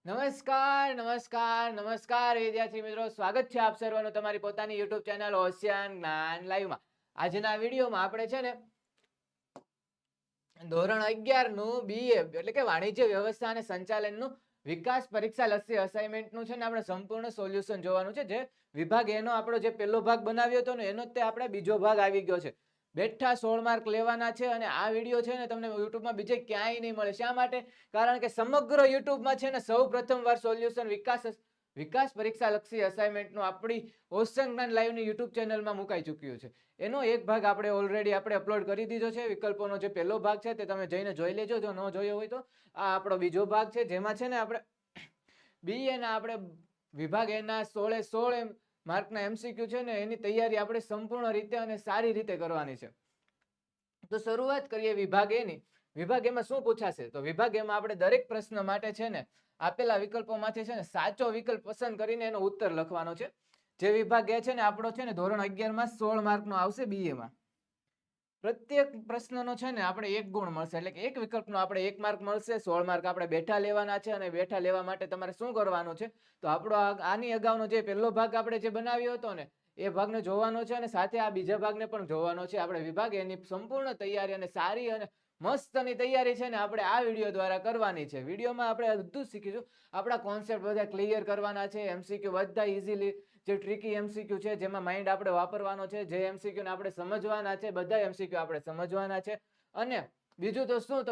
નમસ્કાર નમસ્કાર નમસ્કાર વિદ્યાર્થી મિત્રો, સ્વાગત છે આપ સર્વનું તમારી પોતાની યુટ્યુબ ચેનલ ઓશિયન જ્ઞાન લાઈવમાં. આજના વિડીયોમાં આપણે છે ને ધોરણ 11 નું બીએ એટલે કે વાણિજ્ય વ્યવસ્થા અને સંચાલનનું વિકાસ પરીક્ષા લક્ષી અસાઇનમેન્ટનું છે ને આપણે સંપૂર્ણ સોલ્યુશન જોવાનું છે. જે વિભાગ એનો આપણો જે પહેલો ભાગ બનાવ્યો હતો ને એનો જ તે આપણે બીજો ભાગ આવી ગયો છે. બેઠા 16 માર્ક લેવાના છે અને આ વિડીયો છે ને તમને યુટ્યુબમાં બીજે ક્યાંય નહીં મળે. શા માટે? કારણ કે સમગ્ર યુટ્યુબમાં છે ને સૌ પ્રથમવાર સોલ્યુશન વિકાસ પરીક્ષા લક્ષી અસાઇનમેન્ટનું આપણી ઓશિયન જ્ઞાન લાઈવની યુટ્યુબ ચેનલમાં મુકાઈ ચૂક્યું છે. એનો એક ભાગ આપણે ઓલરેડી અપલોડ કરી દીધો છે. વિકલ્પોનો જે પહેલો ભાગ છે તે તમે જઈને જોઈ લેજો. જો ન જોયો હોય તો આ આપણો બીજો ભાગ છે, જેમાં છે ને આપણે બીએ ના આપણે વિભાગ એના 16 માર્કના એમસીક્યુ છે ને એની તૈયારી આપણે સંપૂર્ણ રીતે અને સારી રીતે કરવાની છે. તો શરૂઆત કરીએ વિભાગ એની. વિભાગ એમાં શું પૂછાશે? તો વિભાગ એમાં આપણે દરેક પ્રશ્ન માટે છે ને આપેલા વિકલ્પોમાંથી છે ને સાચો વિકલ્પ પસંદ કરીને એનો ઉત્તર લખવાનો છે. જે વિભાગ એ છે ને આપણો છે ને ધોરણ 11 માં 16 માર્કનો આવશે બીએ માં. પ્રત્યેક પ્રશ્નનો છે ને આપણે 1 ગુણ મળશે, એટલે કે એક વિકલ્પનો આપણે 1 માર્ક મળશે. 16 માર્ક આપણે બેઠા લેવાના છે અને બેઠા લેવા માટે તમારે શું કરવાનું છે? તો આપણો આની અગાઉનો જે પહેલો ભાગ આપણે જે બનાવ્યો હતો ને એ ભાગને જોવાનો છે અને સાથે આ બીજા ભાગને પણ જોવાનો છે. આપણે વિભાગ એની સંપૂર્ણ તૈયારી અને સારી અને મસ્તની તૈયારી છે ને આપણે આ વિડીયો દ્વારા કરવાની છે. વિડીયોમાં આપણે બધું શીખીશું. આપણા કોન્સેપ્ટ બધા ક્લિયર કરવાના છે. એમસીક્યુ બધા ઇઝીલી, જે ટ્રિકી એમસીક્યુ છે જેમાં માઇન્ડ આપણે વાપરવાનો છે, જે એમસીક્યુ ને આપણે સમજવાના છે, બધા એમસીક્યુ આપણે સમજવાના છે. અને બીજું તો શું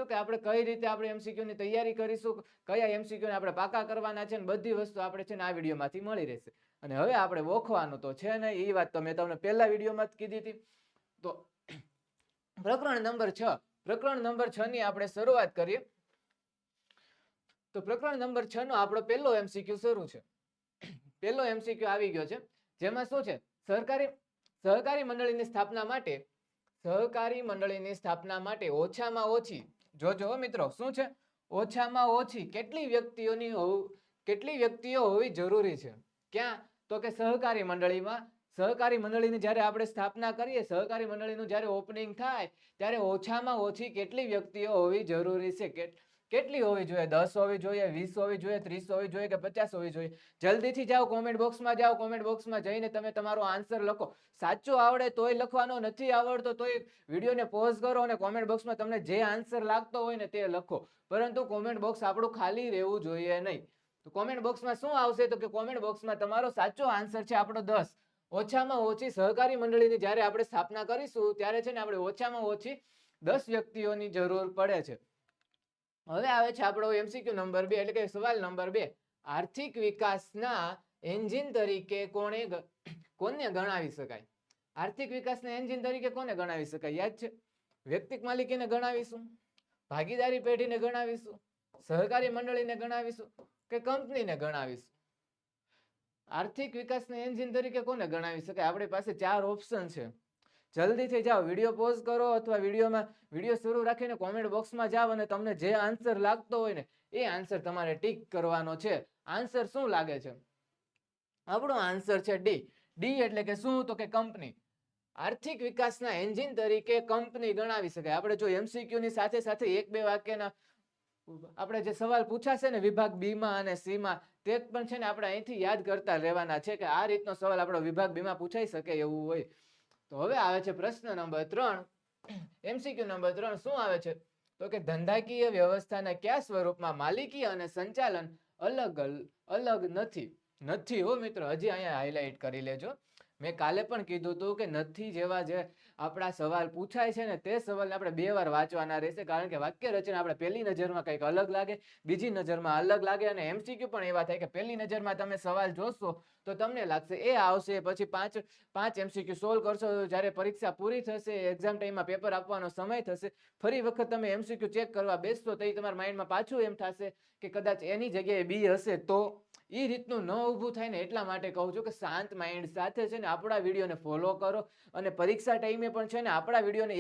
કે આપણે કઈ રીતે આપણે એમસીક્યુ ની તૈયારી કરીશું, કયા એમસીક્યુ ને આપણે પાકા કરવાના છે, બધી વસ્તુ આપણે છે ને આ વિડીયોમાંથી મળી રહેશે. અને હવે આપણે ગોખવાનું તો છે ને, એ વાત તો મેં તમને પહેલા વિડીયોમાં જ કીધી હતી. તો પ્રકરણ નંબર 6 ની આપણે શરૂઆત કરીએ. તો પ્રકરણ નંબર 6 નો આપણો પહેલો એમસીક્યુ શરૂ છે. પહેલો એમસીક્યુ આવી ગયો છે, જેમાં શું છે? સહકારી મંડળીની સ્થાપના માટે ઓછામાં ઓછી, જોજો મિત્રો, શું છે? ઓછામાં ઓછી કેટલી વ્યક્તિઓ હોવી જરૂરી છે? ક્યાં? તો કે સહકારી મંડળીમાં. સહકારી મંડળીની જ્યારે આપણે સ્થાપના કરીએ, સહકારી મંડળીનું જ્યારે ઓપનિંગ થાય ત્યારે ઓછામાં ઓછી કેટલી વ્યક્તિઓ હોવી જરૂરી છે? કેટલી હોવી જોઈએ? 10 હોવી જોઈએ, 20 હોવી જોઈએ, 30 હોવી જોઈએ કે 50 હોવી જોઈએ? જલ્દીથી જાઓ, કોમેન્ટ બોક્સમાં જાઓ. કોમેન્ટ બોક્સમાં જઈને તમે તમારો આન્સર લખો. સાચો આવડે તોય લખવાનો, નથી આવડતો તોય વિડીયોને પોઝ કરો અને કોમેન્ટ બોક્સમાં તમને જે આન્સર લાગતો હોય ને તે લખો. પરંતુ કોમેન્ટ બોક્સ આપણું ખાલી રહેવું જોઈએ નહીં. તો કોમેન્ટ બોક્સમાં શું આવશે? તો કે કોમેન્ટ બોક્સમાં તમારો સાચો આન્સર છે આપણો 10. ઓછામાં ઓછી સહકારી મંડળીની જ્યારે આપણે સ્થાપના કરીશું ત્યારે છે ને આપણે ઓછામાં ઓછી 10 વ્યક્તિઓની જરૂર પડે છે. હવે આવે છે આપણો એમસીક્યુ નંબર 2, એટલે કે સવાલ નંબર 2. આર્થિક વિકાસના એન્જિન તરીકે કોને ગણાવી શકાય? આર્થિક વિકાસના એન્જિન તરીકે કોને ગણાવી શકાય? યાદ છે? વ્યક્તિક માલિકીને ગણાવીશું, ભાગીદારી પેઢીને ગણાવીશું, સહકારી મંડળીને ગણાવીશું કે કંપનીને ગણાવીશું? આર્થિક વિકાસના એન્જિન તરીકે કોને ગણાવી શકાય? આપણી પાસે 4 ઓપ્શન છે. જલ્દીથી જાઓ, વિડીયો પોઝ કરો અથવા વિડીયો શરૂ રાખીને કોમેન્ટ બોક્સમાં જાઓ અને તમને જે આન્સર લાગતો હોય ને એ આન્સર તમારે ટીક કરવાનો છે. આન્સર શું લાગે છે? આપણો આન્સર છે ડી. ડી એટલે કે શું? તો કે કંપની. આર્થિક વિકાસના એન્જિન તરીકે કંપની ગણાવી શકાય. આપણે જો એમસીક્યુ ની સાથે સાથે 1-2 વાક્યના આપણે જે સવાલ પૂછાશે ને વિભાગ બી માં અને સી માં, તે પણ છે ને આપણે અહીંથી યાદ કરતા રહેવાના છે કે આ રીતનો સવાલ આપણો વિભાગ બી માં પૂછાઈ શકે એવું હોય. તો હવે આવે છે પ્રશ્ન નંબર 3. એમસીક્યુ નંબર 3 શું આવે છે? તો કે ધંધાકીય વ્યવસ્થાના કયા સ્વરૂપમાં માલિકી અને સંચાલન અલગ નથી હો મિત્રો. હજી અહીંયા હાઇલાઇટ કરી લેજો. મેં કાલે પણ કીધું હતું કે નથી જેવા જે આપણા સવાલ પૂછાય છે ને તે સવાલને આપણે 2 વાર વાંચવાના રહેશે. કારણ કે વાક્ય રચના આપણે પહેલી નજરમાં કંઈક અલગ લાગે, બીજી નજરમાં અલગ લાગે. અને એમસીક્યુ પણ એવા થાય કે પહેલી નજરમાં તમે સવાલ જોશો તો તમને લાગશે એ આવશે, પછી પાંચ એમસીક્યુ સોલ્વ કરશો, જ્યારે પરીક્ષા પૂરી થશે, એક્ઝામ ટાઈમમાં પેપર આપવાનો સમય થશે, ફરી વખત તમે એમસીક્યુ ચેક કરવા બેસશો તો તમારા માઇન્ડમાં પાછું એમ થશે કે કદાચ એની જગ્યાએ બી હશે. તો એ રીતનું ન ઊભું થાય ને એટલા માટે કહું છું કે શાંત માઇન્ડ સાથે છે ને આપણા વિડીયોને ફોલો કરો અને પરીક્ષા ટાઈમે પણ છે ને આપણા વિડીયોને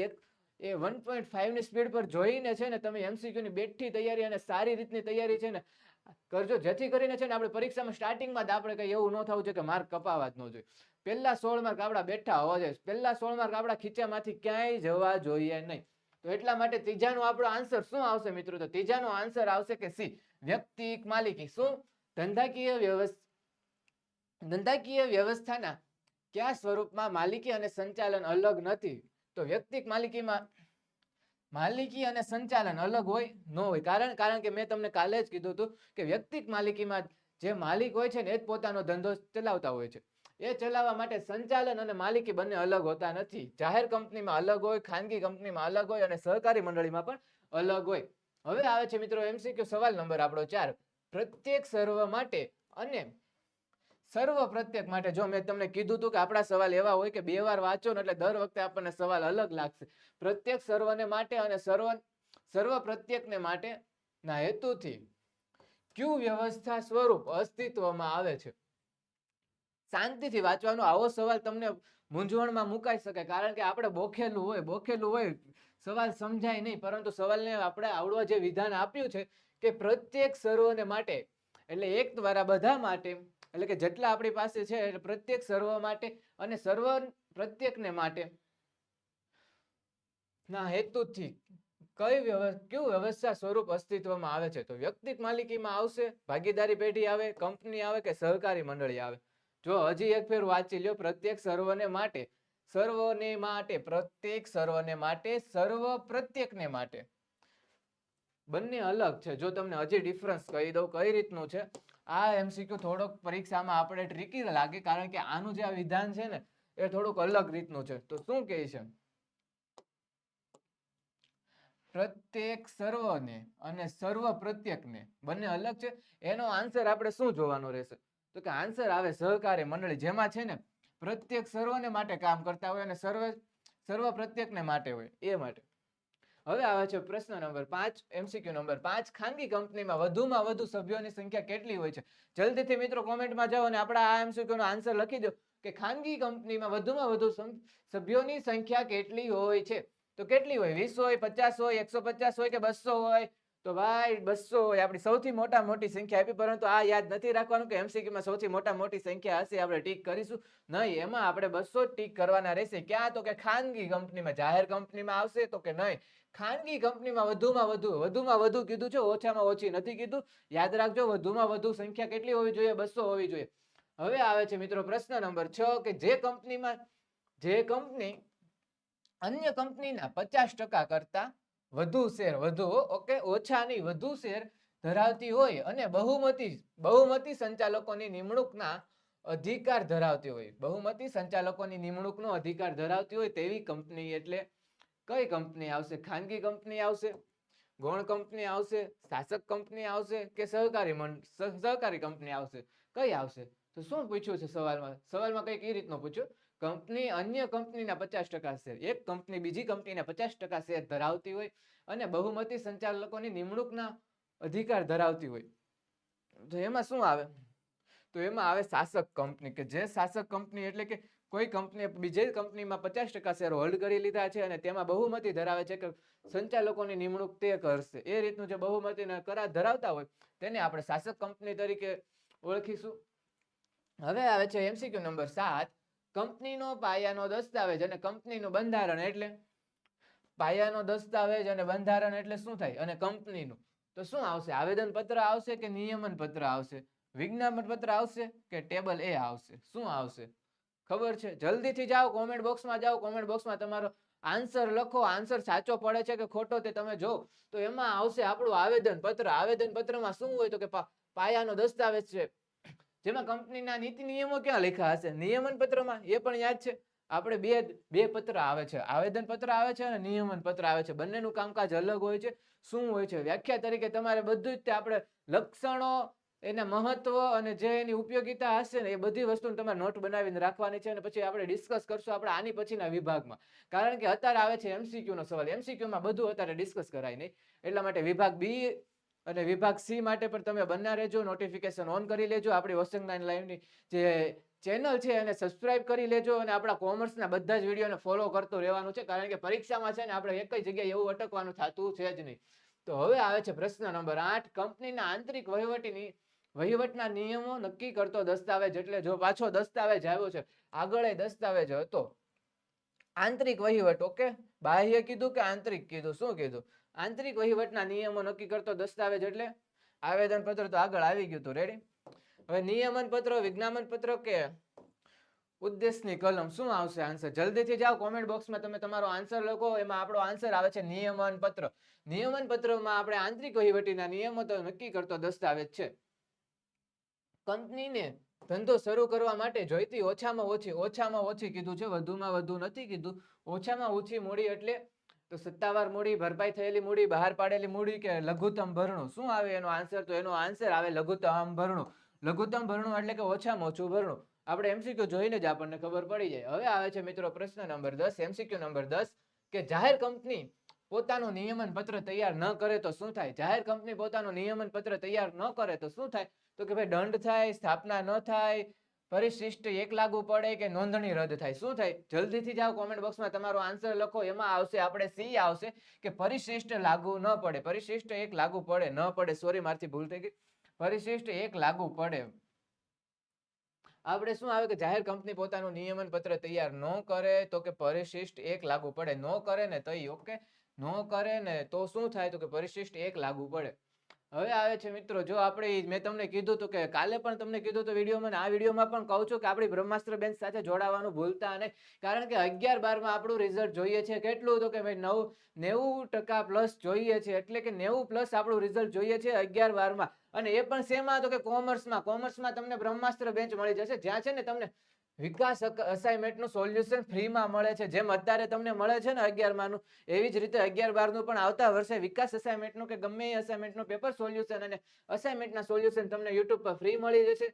1.5 ની સ્પીડ પર જોઈને છે ને તમે એમસીક્યુ ની બેઠી તૈયારી અને સારી રીતની તૈયારી છે ને કરજો, જેથી કરીને છે ને આપણે પરીક્ષામાં સ્ટાર્ટિંગમાં જ આપણે કઈ એવું ન થવું જોઈએ કે માર્ક કપાવા જ ન જોઈએ. પહેલા 16 માર્ક આપણા બેઠા હોવા જોઈએ. પહેલા 16 માર્ક આપણા ખીચામાંથી ક્યાંય જવા જોઈએ નહીં. તો એટલા માટે ત્રીજાનો આપણો આન્સર શું આવશે મિત્રો? તો ત્રીજાનો આન્સર આવશે કે સી. વ્યક્તિક માલિકી. શું? ધંધાકીય વ્યવસ્થાના કયા સ્વરૂપમાં માલિકી અને સંચાલન અલગ નથી? તો વ્યક્તિક માલિકીમાં માલિકી અને સંચાલન અલગ હોય ન હોય? કારણ કે મેં તમને કાલે જ કીધું હતું કે વ્યક્તિક માલિકીમાં જે માલિક હોય છે ને એ જ પોતાનો ધંધો ચલાવતા હોય છે. એ ચલાવવા માટે સંચાલન અને માલિકી બંને અલગ હોતા નથી. જાહેર કંપનીમાં અલગ હોય, ખાનગી કંપનીમાં અલગ હોય અને સહકારી મંડળીમાં પણ અલગ હોય. હવે આવે છે મિત્રો MCQ સવાલ નંબર આપણો 4. પ્રત્યેક સર્વ માટે અને સર્વ પ્રત્યેક માટે. જો મેં તમને કીધું હતું કે આપણા સવાલ એવા હોય કે 2 વાર વાંચો ને એટલે દર વખતે આપણને સવાલ અલગ લાગશે. પ્રત્યેક સર્વને માટે અને સર્વ પ્રત્યેકને માટે ના હેતુથી ક્યુ વ્યવસ્થા સ્વરૂપ અસ્તિત્વમાં આવે છે? શાંતિથી વાંચવાનું. આવો સવાલ તમને મૂંઝવણમાં મુકાઈ શકે, કારણ કે આપણે બોખેલું હોય સવાલ સમજાય નહીં, પરંતુ સવાલને આપણે આવડવા જે વિધાન આપ્યું છે કે પ્રત્યેક સર્વને માટે એટલે એક દ્વારા બધા માટે, એટલે કે જેટલા આપણી પાસે છે એટલે પ્રત્યેક સર્વ માટે અને સર્વ પ્રત્યેકને માટે ના હેતુથી કયું વ્યવસ્થા સ્વરૂપ અસ્તિત્વમાં આવે છે? તો વ્યક્તિક માલિકીમાં આવશે, ભાગીદારી પેઢી આવે, કંપની આવે કે સહકારી મંડળી આવે? જો હજી એક ફેર વાંચી લ્યો. પ્રત્યેક સર્વને માટે, પ્રત્યેક સર્વને માટે, સર્વ પ્રત્યેકને માટે બંને અલગ છે. જો તમને હજી ડિફરન્સ કહી દઉં કઈ રીતનું છે. આ MCQ થોડોક પરીક્ષામાં આપણે ટ્રિકી લાગે, કારણ કે આનું જે આ વિધાન છે ને એ થોડુંક અલગ રીતનું છે. તો શું કહે છે? પ્રત્યેક સર્વને અને સર્વ પ્રત્યેકને બંને અલગ છે. એનો આન્સર આપણે શું જોવાનો રહેશે? તો કે આન્સર આવે સહકારી મંડળી, જેમાં છે ને પ્રત્યેક સર્વને માટે કામ કરતા હોય અને સર્વ પ્રત્યેકને માટે હોય એ માટે. હવે આવે છે પ્રશ્ન નંબર 5, MCQ નંબર 5. ખાનગી કંપનીમાં વધુમાં વધુ સભ્યોની સંખ્યા કેટલી હોય છે? જલ્દીથી મિત્રો કોમેન્ટમાં જાઓ અને આપણા આ MCQ નો આન્સર લખી દો કે ખાનગી કંપનીમાં વધુમાં વધુ સભ્યોની સંખ્યા કેટલી હોય છે? તો કેટલી હોય? 20 હોય, 50 હોય, 150 હોય કે 200 હોય? તો ભાઈ 200 હોય. આપણી સૌથી મોટી સંખ્યા આપી, પરંતુ આ યાદ નથી રાખવાનું કે MCQ માં સૌથી મોટી સંખ્યા હશે આપણે ટીક કરીશું નહીં. એમાં આપણે 200 ટીક કરવાના રહેશે. ક્યાં? તો કે ખાનગી કંપનીમાં. જાહેર કંપનીમાં આવશે તો કે નહીં. ખાનગી કંપનીમાં વધુમાં વધુ કીધું છે, ઓછામાં ઓછી નથી કીધું. યાદ રાખજો, વધુમાં વધુ સંખ્યા કેટલી હોવી જોઈએ? 200 હોવી જોઈએ. હવે આવે છે મિત્રો પ્રશ્ન નંબર 6 કે જે કંપની અન્ય કંપનીના 50% કરતા વધુ શેર, ઓછા નહીં વધુ શેર ધરાવતી હોય અને બહુમતી સંચાલકોની નિમણૂકના અધિકાર ધરાવતી હોય, બહુમતી સંચાલકોની નિમણૂકનો અધિકાર ધરાવતી હોય તેવી કંપની એટલે કઈ કંપની આવશે? ખાનગી કંપની આવશે, ગૌણ કંપની આવશે, શાસક કંપની આવશે કે સહકારી કંપની આવશે? કઈ આવશે? તો શું પૂછ્યું છે સવાલમાં કઈક એ રીતનું પૂછ્યું. કંપની અન્ય કંપનીના 50% શેર, એક કંપની બીજી કંપનીના 50% શેર ધરાવતી હોય અને બહુમતી સંચાલકોની નિમણૂકના અધિકાર ધરાવતી હોય, તો એમાં શું આવે? તો એમાં આવે શાસક કંપની. કે જે શાસક કંપની એટલે કે કોઈ કંપની બીજી કંપનીમાં 50% શેર હોલ્ડ કરી લીધા છે અને તેમાં બહુમતી ધરાવે છે કે સંચાલકોની નિમણૂક તે કરશે, એ રીતનું જે બહુમતીના કરાર ધરાવતા હોય તેને આપણે શાસક કંપની તરીકે ઓળખીશું. હવે આવે છે MCQ નંબર 7. કંપનીનો પાયાનો દસ્તાવેજ અને કંપનીનું બંધારણ એટલે? પાયાનો દસ્તાવેજ અને બંધારણ એટલે શું થાય? અને કંપનીનું તો શું આવશે? આવેદન પત્ર આવશે કે નિયમન પત્ર આવશે? વિજ્ઞાપન પત્ર આવશે કે ટેબલ એ આવશે? શું આવશે? ખબર છે? જલ્દીથી જાઓ, કોમેન્ટ બોક્સમાં જાઓ, કોમેન્ટ બોક્સમાં તમારો આન્સર લખો. આન્સર સાચો પડે છે કે ખોટો તે તમે જો. તો એમાં આવશે આપણું આવેદન પત્ર. આવેદન પત્રમાં શું હોય? તો કે પાયાનો દસ્તાવેજ છે, જેમાં કંપનીના નીતિ નિયમો ક્યાં લખ્યા હશે? નિયમન પત્રમાં. એ પણ યાદ છે આપણે બે પત્ર આવે છે, આવેદન પત્ર આવે છે અને નિયમન પત્ર આવે છે. બંનેનું કામકાજ અલગ હોય છે. શું હોય છે? વ્યાખ્યા તરીકે તમારે બધું જ આપણે લક્ષણો, એના મહત્વ અને જે એની ઉપયોગિતા હશે ને એ બધી વસ્તુ તમારે નોટ બનાવીને રાખવાની છે અને પછી આપણે ડિસ્કસ કરશું આપણે આની પછીના વિભાગમાં. કારણ કે અત્યારે આવે છે MCQ નો સવાલ. MCQ માં બધું અત્યારે ડિસ્કસ કરાય નહીં, એટલા માટે વિભાગ બી અને વિભાગ સી માટે પણ તમે બન્યા રહેજો. નોટિફિકેશન ઓન કરી લેજો. આપણી વોશિંગનાઇન લાઈવની જે ચેનલ છે એને સબસ્ક્રાઇબ કરી લેજો અને આપણા કોમર્સના બધા જ વિડીયોને ફોલો કરતું રહેવાનું છે, કારણ કે પરીક્ષામાં છે ને આપણે એક જ જગ્યાએ એવું અટકવાનું થતું છે જ નહીં. તો હવે આવે છે પ્રશ્ન નંબર 8. કંપનીના આંતરિક વહીવટના નિયમો નક્કી કરતો દસ્તાવેજ એટલે? જો પાછો દસ્તાવેજ આવ્યો છે, આગળ દસ્તાવેજ હતો. આંતરિક વહીવટ, ઓકે. બાહ્ય કીધું કે આંતરિક કીધું? શું કીધું? આંતરિક વહીવટના નિયમો નક્કી કરતો દસ્તાવેજ એટલે આવેદન પત્ર તો આગળ આવી ગયું હતું, રેડી. હવે નિયમન પત્ર, વિજ્ઞાપન પત્ર કે ઉદ્દેશની કલમ, શું આવશે આન્સર? જલ્દીથી જાઓ કોમેન્ટ બોક્સમાં, તમે તમારો આન્સર લખો. એમાં આપણો આન્સર આવે છે નિયમન પત્ર. નિયમન પત્રમાં આપણે આંતરિક વહીવટીના નિયમો તો નક્કી કરતો દસ્તાવેજ છે. કંપનીને ધંધો શરૂ કરવા માટે જોઈતી ઓછામાં ઓછી કીધું છે, વધુમાં વધુ નથી કીધું. ઓછામાં ઓછી મૂડી એટલે તો સત્તાવાર મૂડી, ભરપાઈ થયેલી મૂડી, બહાર પાડેલી મૂડી કે લઘુત્તમ ભરણું? શું આવે એનો આન્સર? તો એનો આન્સર આવે લઘુત્તમ ભરણું. લઘુત્તમ ભરણું એટલે કે ઓછામાં ઓછું ભરણું. આપણે એમસીક્યુ જોઈને જ આપણને ખબર પડી જાય. હવે આવે છે મિત્રો પ્રશ્ન નંબર 10, એમસીક્યુ નંબર 10 કે જાહેર કંપની પોતાનું નિયમન પત્ર તૈયાર ન કરે તો શું થાય? જાહેર કંપની પોતાનું નિયમન પત્ર તૈયાર ન કરે તો શું થાય? તો કે ભાઈ દંડ થાય, સ્થાપના ન થાય, પરિશિષ્ટ 1 લાગુ પડે કે નોંધણી રદ થાય? શું થાય? જલ્દીથી જાઓ કોમેન્ટ બોક્સમાં તમારો આન્સર લખો. એમાં આવશે આપણે સી આવશે કે પરિશિષ્ટ લાગુ ન પડે. પરિશિષ્ટ 1 લાગુ પડે, ન પડે, સોરી મારથી ભૂલ થઈ ગઈ. પરિશિષ્ટ 1 લાગુ પડે. આપણે શું આવે કે જાહેર કંપની પોતાનું નિયમન પત્ર તૈયાર ન કરે તો કે પરિશિષ્ટ 1 લાગુ પડે. નો કરે ને તો ઓકે, નો કરે ને તો શું થાય? તો કે પરિશિષ્ટ 1 લાગુ પડે. હવે આવે છે મિત્રો, જો આપણે મેં તમને કીધું હતું કે કાલે પણ તમને કીધું હતું વિડીયોમાં, આ વિડીયોમાં પણ કહું છું કે આપણી બ્રહ્માસ્ત્ર બેન્ચ સાથે જોડાવાનું ભૂલતા નહીં. કારણ કે 11/12 આપણું રિઝલ્ટ જોઈએ છે કેટલું? તો કે ભાઈ 90% પ્લસ જોઈએ છે. એટલે કે 90+ આપણું રિઝલ્ટ જોઈએ છે 11/12 અને એ પણ શેમાં? તો કે કોમર્સમાં. કોમર્સમાં તમને બ્રહ્માસ્ત્ર બેન્ચ મળી જશે, જ્યાં છે ને તમને વિકાસ અસાઇનમેન્ટનું સોલ્યુશન ફ્રીમાં મળે છે. જેમ અત્યારે તમને મળે છે ને 11માં એવી જ રીતે 11/12 પણ આવતા વર્ષે વિકાસ અસાઇનમેન્ટનું કે ગમે એ અસાઇનમેન્ટનું પેપર સોલ્યુશન અને અસાઇનમેન્ટના સોલ્યુશન તમને યુટ્યુબ પર ફ્રી મળી જશે.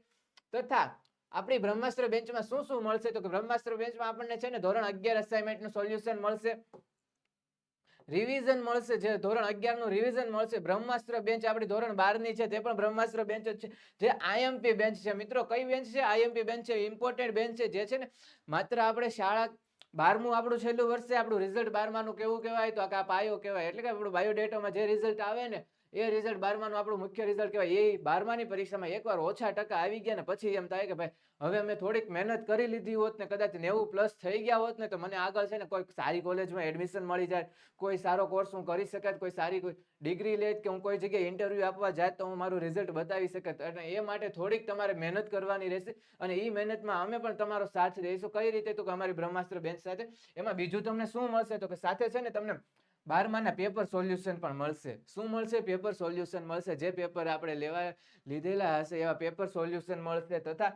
તથા આપણી બ્રહ્માસ્ત્ર બેન્ચમાં શું શું મળશે? તો કે બ્રહ્માસ્ત્ર બેન્ચમાં આપણને છે ને ધોરણ 11 અસાઇનમેન્ટનું સોલ્યુશન મળશે, રિવિઝન મળશે, જે ધોરણ 11 નું રિવિઝન મળશે. બ્રહ્માસ્ત્ર બેન્ચ આપણી ધોરણ 12 ની છે તે પણ બ્રહ્માસ્ત્ર બેન્ચ જ છે, જે આઈએમપી બેન્ચ છે. મિત્રો કઈ બેન્ચ છે? આઈએમપી બેન્ચ છે, ઇમ્પોર્ટન્ટ બેન્ચ છે. જે છે ને માત્ર આપણે શાળા 12મું આપણું છેલ્લું વર્ષ છે, આપણું રિઝલ્ટ 12માનું કેવું કહેવાય? તો આ પાયો કહેવાય. એટલે કે આપણું બાયોડેટામાં જે રિઝલ્ટ આવે ને એ રિઝલ્ટ 12માનું આપણું મુખ્ય રિઝલ્ટ કહેવાય. એ 12માની પરીક્ષામાં એકવાર ઓછા ટકા આવી ગયા ને પછી એમ થાય કે ભાઈ હવે અમે થોડીક મહેનત કરી લીધી હોત ને કદાચ 90+ થઈ ગયા હોત ને તો મને આગળ છે ને કોઈ સારી કોલેજમાં એડમિશન મળી જાય, કોઈ સારો કોર્સ હું કરી શકત, કોઈ સારી કોઈ ડિગ્રી લેત કે હું કોઈ જગ્યાએ ઇન્ટરવ્યુ આપવા જાત તો હું મારું રિઝલ્ટ બતાવી શકત. અને એ માટે થોડીક તમારે મહેનત કરવાની રહેશે અને એ મહેનતમાં અમે પણ તમારો સાથ દઈશું. કઈ રીતે? તો કે અમારી બ્રહ્માસ્ત્ર બેન્ચ સાથે. એમાં બીજું તમને શું મળશે? તો કે સાથે છે ને તમને 12માના પેપર સોલ્યુશન પણ મળશે. શું મળશે? પેપર સોલ્યુશન મળશે. જે પેપર આપણે લીધેલા હશે એવા પેપર સોલ્યુશન મળશે તથા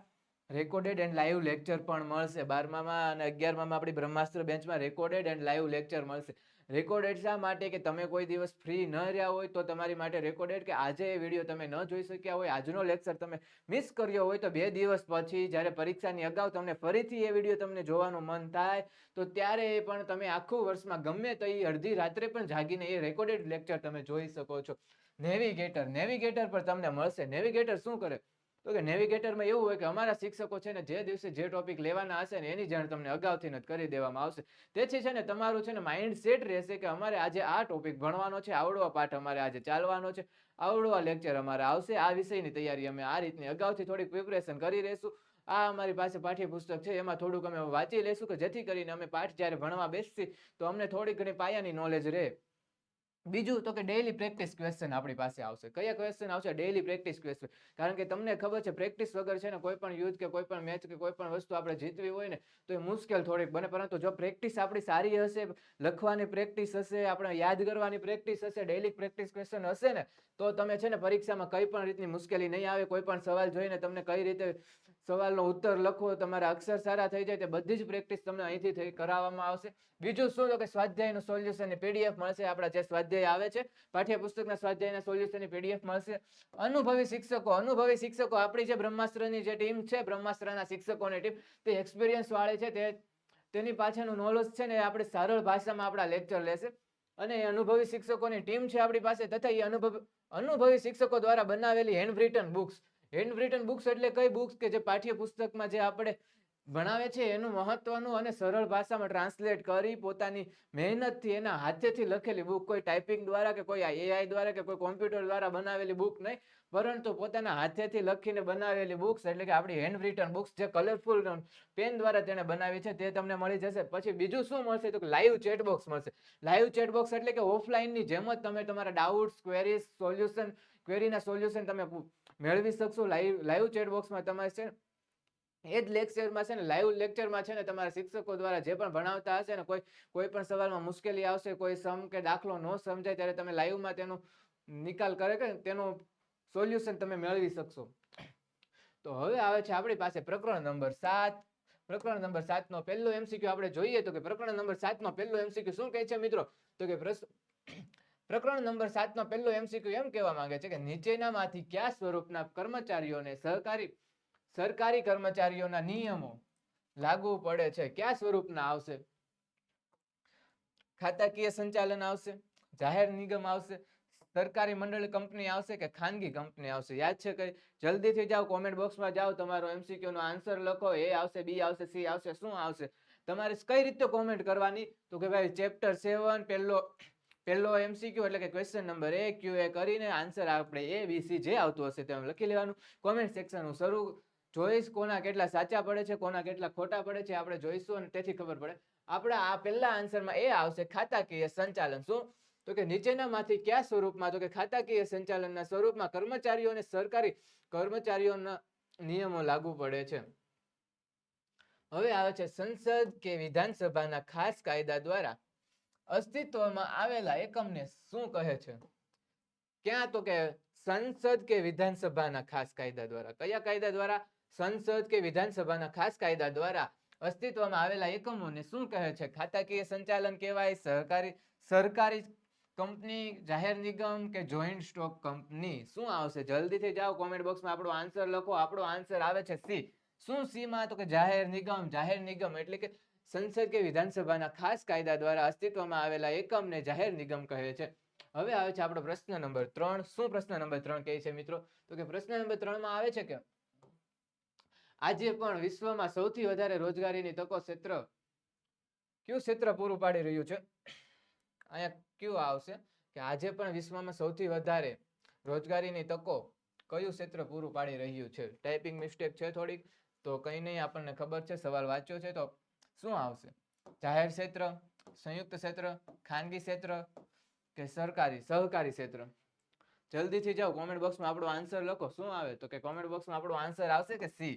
રેકોર્ડેડ એન્ડ લાઈવ લેક્ચર પણ મળશે. 12મામાં અને 11મામાં આપણી બ્રહ્માસ્ત્ર બેન્ચમાં રેકોર્ડેડ એન્ડ લાઈવ લેક્ચર મળશે. રેકોર્ડેડ શા માટે? કે તમે કોઈ દિવસ ફ્રી ન રહ્યા હોય તો તમારી માટે રેકોર્ડેડ, કે આજે એ વિડીયો તમે ન જોઈ શક્યા હોય, આજનો લેક્ચર તમે મિસ કર્યો હોય તો 2 દિવસ પછી જ્યારે પરીક્ષાની અગાઉ તમને ફરીથી એ વિડીયો તમને જોવાનું મન થાય તો ત્યારે એ પણ તમે આખું વર્ષમાં ગમે તો એ અડધી રાત્રે પણ જાગીને એ રેકોર્ડેડ લેક્ચર તમે જોઈ શકો છો. નેવિગેટર પર તમને મળશે. નેવિગેટર શું કરે? તો કે નેવિગેટરમાં એવું હોય કે અમારા શિક્ષકો છે ને જે દિવસે જે ટોપિક લેવાના હશે ને એની જાણ તમને અગાઉથી જ કરી દેવામાં આવશે. તેથી છે ને તમારું છે ને માઇન્ડ સેટ રહેશે કે અમારે આજે આ ટોપિક ભણવાનો છે, આવડો આ પાઠ અમારે આજે ચાલવાનો છે, આવડો આ લેક્ચર અમારે આવશે, આ વિષયની તૈયારી અમે આ રીતની અગાઉથી થોડીક પ્રિપરેશન કરી રહેશું. આ અમારી પાસે પાઠ્યપુસ્તક છે એમાં થોડુંક અમે વાંચી લેશું કે જેથી કરીને અમે પાઠ જ્યારે ભણવા બેસી તો અમને થોડી ઘણી પાયાની નોલેજ રહે. બીજું તો કે ડેઈલી પ્રેક્ટિસ ક્વેશ્ચન આપણી પાસે આવશે. કયા ક્વેશ્ચન આવશે? Daily practice question. કારણ કે તમને ખબર છે પ્રેક્ટિસ વગર છે ને કોઈ પણ યુદ્ધ કે કોઈ પણ મેચ કે કોઈ પણ વસ્તુ આપણે જીતવી હોય ને તો એ મુશ્કેલ થોડીક બને. પરંતુ જો પ્રેક્ટિસ આપણી સારી હશે, લખવાની પ્રેક્ટિસ હશે, આપણે યાદ કરવાની પ્રેક્ટિસ હશે, ડેઈલી પ્રેક્ટિસ ક્વેશ્ચન હશે ને તો તમે છે ને પરીક્ષામાં કઈ પણ રીતની મુશ્કેલી નહીં આવે. કોઈ પણ સવાલ જોઈને તમને કઈ રીતે સવાલનો ઉત્તર લખવો, તમારા અક્ષર સારા થઈ જાય તે બધી જ પ્રેક્ટિસ તમને અહીંથી કરાવવામાં આવશે. બીજું શું? તો કે સ્વાધ્યાયનું સોલ્યુશનની પીડીએફ મળશે. આપણા જે સ્વાધ્યાય આવે છે પાઠ્યપુસ્તકના સ્વાધ્યાયના સોલ્યુશનની પીડીએફ મળશે. અનુભવી શિક્ષકો આપણી જે બ્રહ્માસ્ત્રની જે ટીમ છે, બ્રહ્માસ્ત્રના શિક્ષકોની ટીમ, તે એક્સપિરિયન્સ વાળી છે. તેની પાછળનું નોલેજ છે ને આપણે સરળ ભાષામાં આપણા લેક્ચર લેશે અને એ અનુભવી શિક્ષકોની ટીમ છે આપણી પાસે. તથા એ અનુભવી શિક્ષકો દ્વારા બનાવેલી hand return books. Hand return books એટલે કઈ બુક્સ? કે જે પાઠ્યપુસ્તકમાં જે આપણે ભણાવે છે એનું મહત્વનું અને સરળ ભાષામાં ટ્રાન્સલેટ કરી પોતાની મહેનતથી એના હાથેથી લખેલી બુક. કોઈ ટાઈપિંગ દ્વારા કે કોઈ એઆઈ દ્વારા કે કોઈ કોમ્પ્યુટર દ્વારા બનાવેલી બુક નહીં, પરંતુ પોતાના હાથેથી લખીને બનાવેલી બુક્સ એટલે કે આપણી હેન્ડ રિટન બુક્સ જે કલરફુલ પેન દ્વારા તેને બનાવી છે તે તમને મળી જશે. પછી બીજું શું મળશે? તો લાઈવ ચેટ બોક્સ મળશે. લાઈવ ચેટ બોક્સ એટલે કે ઓફલાઈનની જેમ જ તમે તમારા ડાઉટ્સ, ક્વેરીઝ, સોલ્યુશન ક્વેરીના સોલ્યુશન તમે મેળવી શકશો. લાઈવ ચેટ બોક્સમાં તમારે છે એ જ લેક્ચરમાં છે ને, લાઈવ લેક્ચરમાં છે ને તમારા શિક્ષકો દ્વારા જે પણ ભણાવતા હશે ને, કોઈ પણ સવાલમાં મુશ્કેલી આવશે, કોઈ સમ કે દાખલો ન સમજાય ત્યારે તમે લાઈવમાં તેનો નિકાલ કરે કે તેનું સોલ્યુશન તમે મેળવી શકશો. તો હવે આવે છે આપણી પાસે પ્રકરણ નંબર 7. પ્રકરણ નંબર 7 નો પહેલો એમસીક્યુ આપણે જોઈએ તો કે પ્રકરણ નંબર 7 નો પહેલો એમસીક્યુ શું કહે છે મિત્રો? તો કે પ્રકરણ નંબર 7 નો પહેલો એમસીક્યુ એમ કહેવા માંગે છે કે નીચેનામાંથી કયા સ્વરૂપના કર્મચારીઓને સરકારી કર્મચારીઓના નિયમો લાગુ પડે છે? કયા સ્વરૂપના આવશે? ખાતાકીય સંચાલન આવશે, જાહેર નિગમ આવશે, સરકારી મંડળ કંપની આવશે કે ખાનગી કંપની આવશે? યાદ છે કઈ? જલ્દીથી જાઓ, કોમેન્ટ બોક્સમાં જાઓ, તમારો એમસીક્યુ નો આન્સર લખો. એ આવશે, બી આવશે, સી આવશે, શું આવશે? તમારે કઈ રીતે કોમેન્ટ કરવાની? તો કે ભાઈ ચેપ્ટર 7 પહેલો એમસીક્યુ એટલે કે question number A Q A કરીને આન્સર આપણે A B C જે આવતું હશે તેમ લખી લેવાનું. કોમેન્ટ સેક્શન હું શરૂ જોઈશ, કોના કેટલા સાચા પડે છે, કોના કેટલા ખોટા પડે છે આપણે જોઈશું, અને તેથી ખબર પડે. આપણા આ પહેલા આન્સરમાં એ આવશે ખાતાકીય સંચાલન. શું? તો કે નીચેનામાંથી કયા સ્વરૂપમાં? તો કે ખાતાકીય સંચાલનના સ્વરૂપમાં કર્મચારીઓને સરકારી કર્મચારીઓના નિયમો લાગુ પડે છે. હવે આવે છે સંસદ કે વિધાનસભાના ખાસ કાયદા દ્વારા અસ્તિત્વમાં આવેલા એકમને શું કહે છે? ક્યાં? તો કે સંસદ કે વિધાનસભાના ખાસ કાયદા દ્વારા. કયા કાયદા દ્વારા? સંસદ કે વિધાનસભાના ખાસ કાયદા દ્વારા અસ્તિત્વમાં આવેલા એકમોને શું કહે છે? ખાતાકીય સંચાલન કહેવાય, સરકારી કંપની, જાહેર નિગમ કે જોઈન્ટ સ્ટોક કંપની? શું આવશે? જલ્દીથી જાઓ, કોમેન્ટ બોક્સમાં આપણો આન્સર લખો. આપણો આન્સર આવે છે સી. શું સી માં? તો કે જાહેર નિગમ. જાહેર નિગમ એટલે કે સંસદ કે વિધાનસભાના ખાસ કાયદા દ્વારા અસ્તિત્વમાં આવેલા એકમને જાહેર નિગમ કહે છે. હવે આવે છે આપણો પ્રશ્ન નંબર 3. શું પ્રશ્ન નંબર 3 કહે છે મિત્રો? તો કે પ્રશ્ન નંબર 3 માં આવે છે કે આજે પણ વિશ્વમાં સૌથી વધારે રોજગારીની તકો કયું ક્ષેત્ર પૂરું પાડી રહ્યું છે? અહીંયા કયું આવશે કે આજે પણ વિશ્વમાં સૌથી વધારે રોજગારીની તકો કયું ક્ષેત્ર પૂરું પાડી રહ્યું છે? ટાઈપિંગ મિસ્ટેક છે થોડીક, તો કંઈ નહીં, આપણને ખબર છે, સવાલ વાંચ્યો છે. તો શું આવશે? જાહેર ક્ષેત્ર, સંયુક્ત ક્ષેત્ર, ખાનગી ક્ષેત્ર કે સહકારી ક્ષેત્ર? જલ્દીથી જાઓ, કોમેન્ટ બોક્સમાં આપણો આન્સર લખો. શું આવે? તો કે કોમેન્ટ બોક્સમાં આપણો આન્સર આવશે કે સી.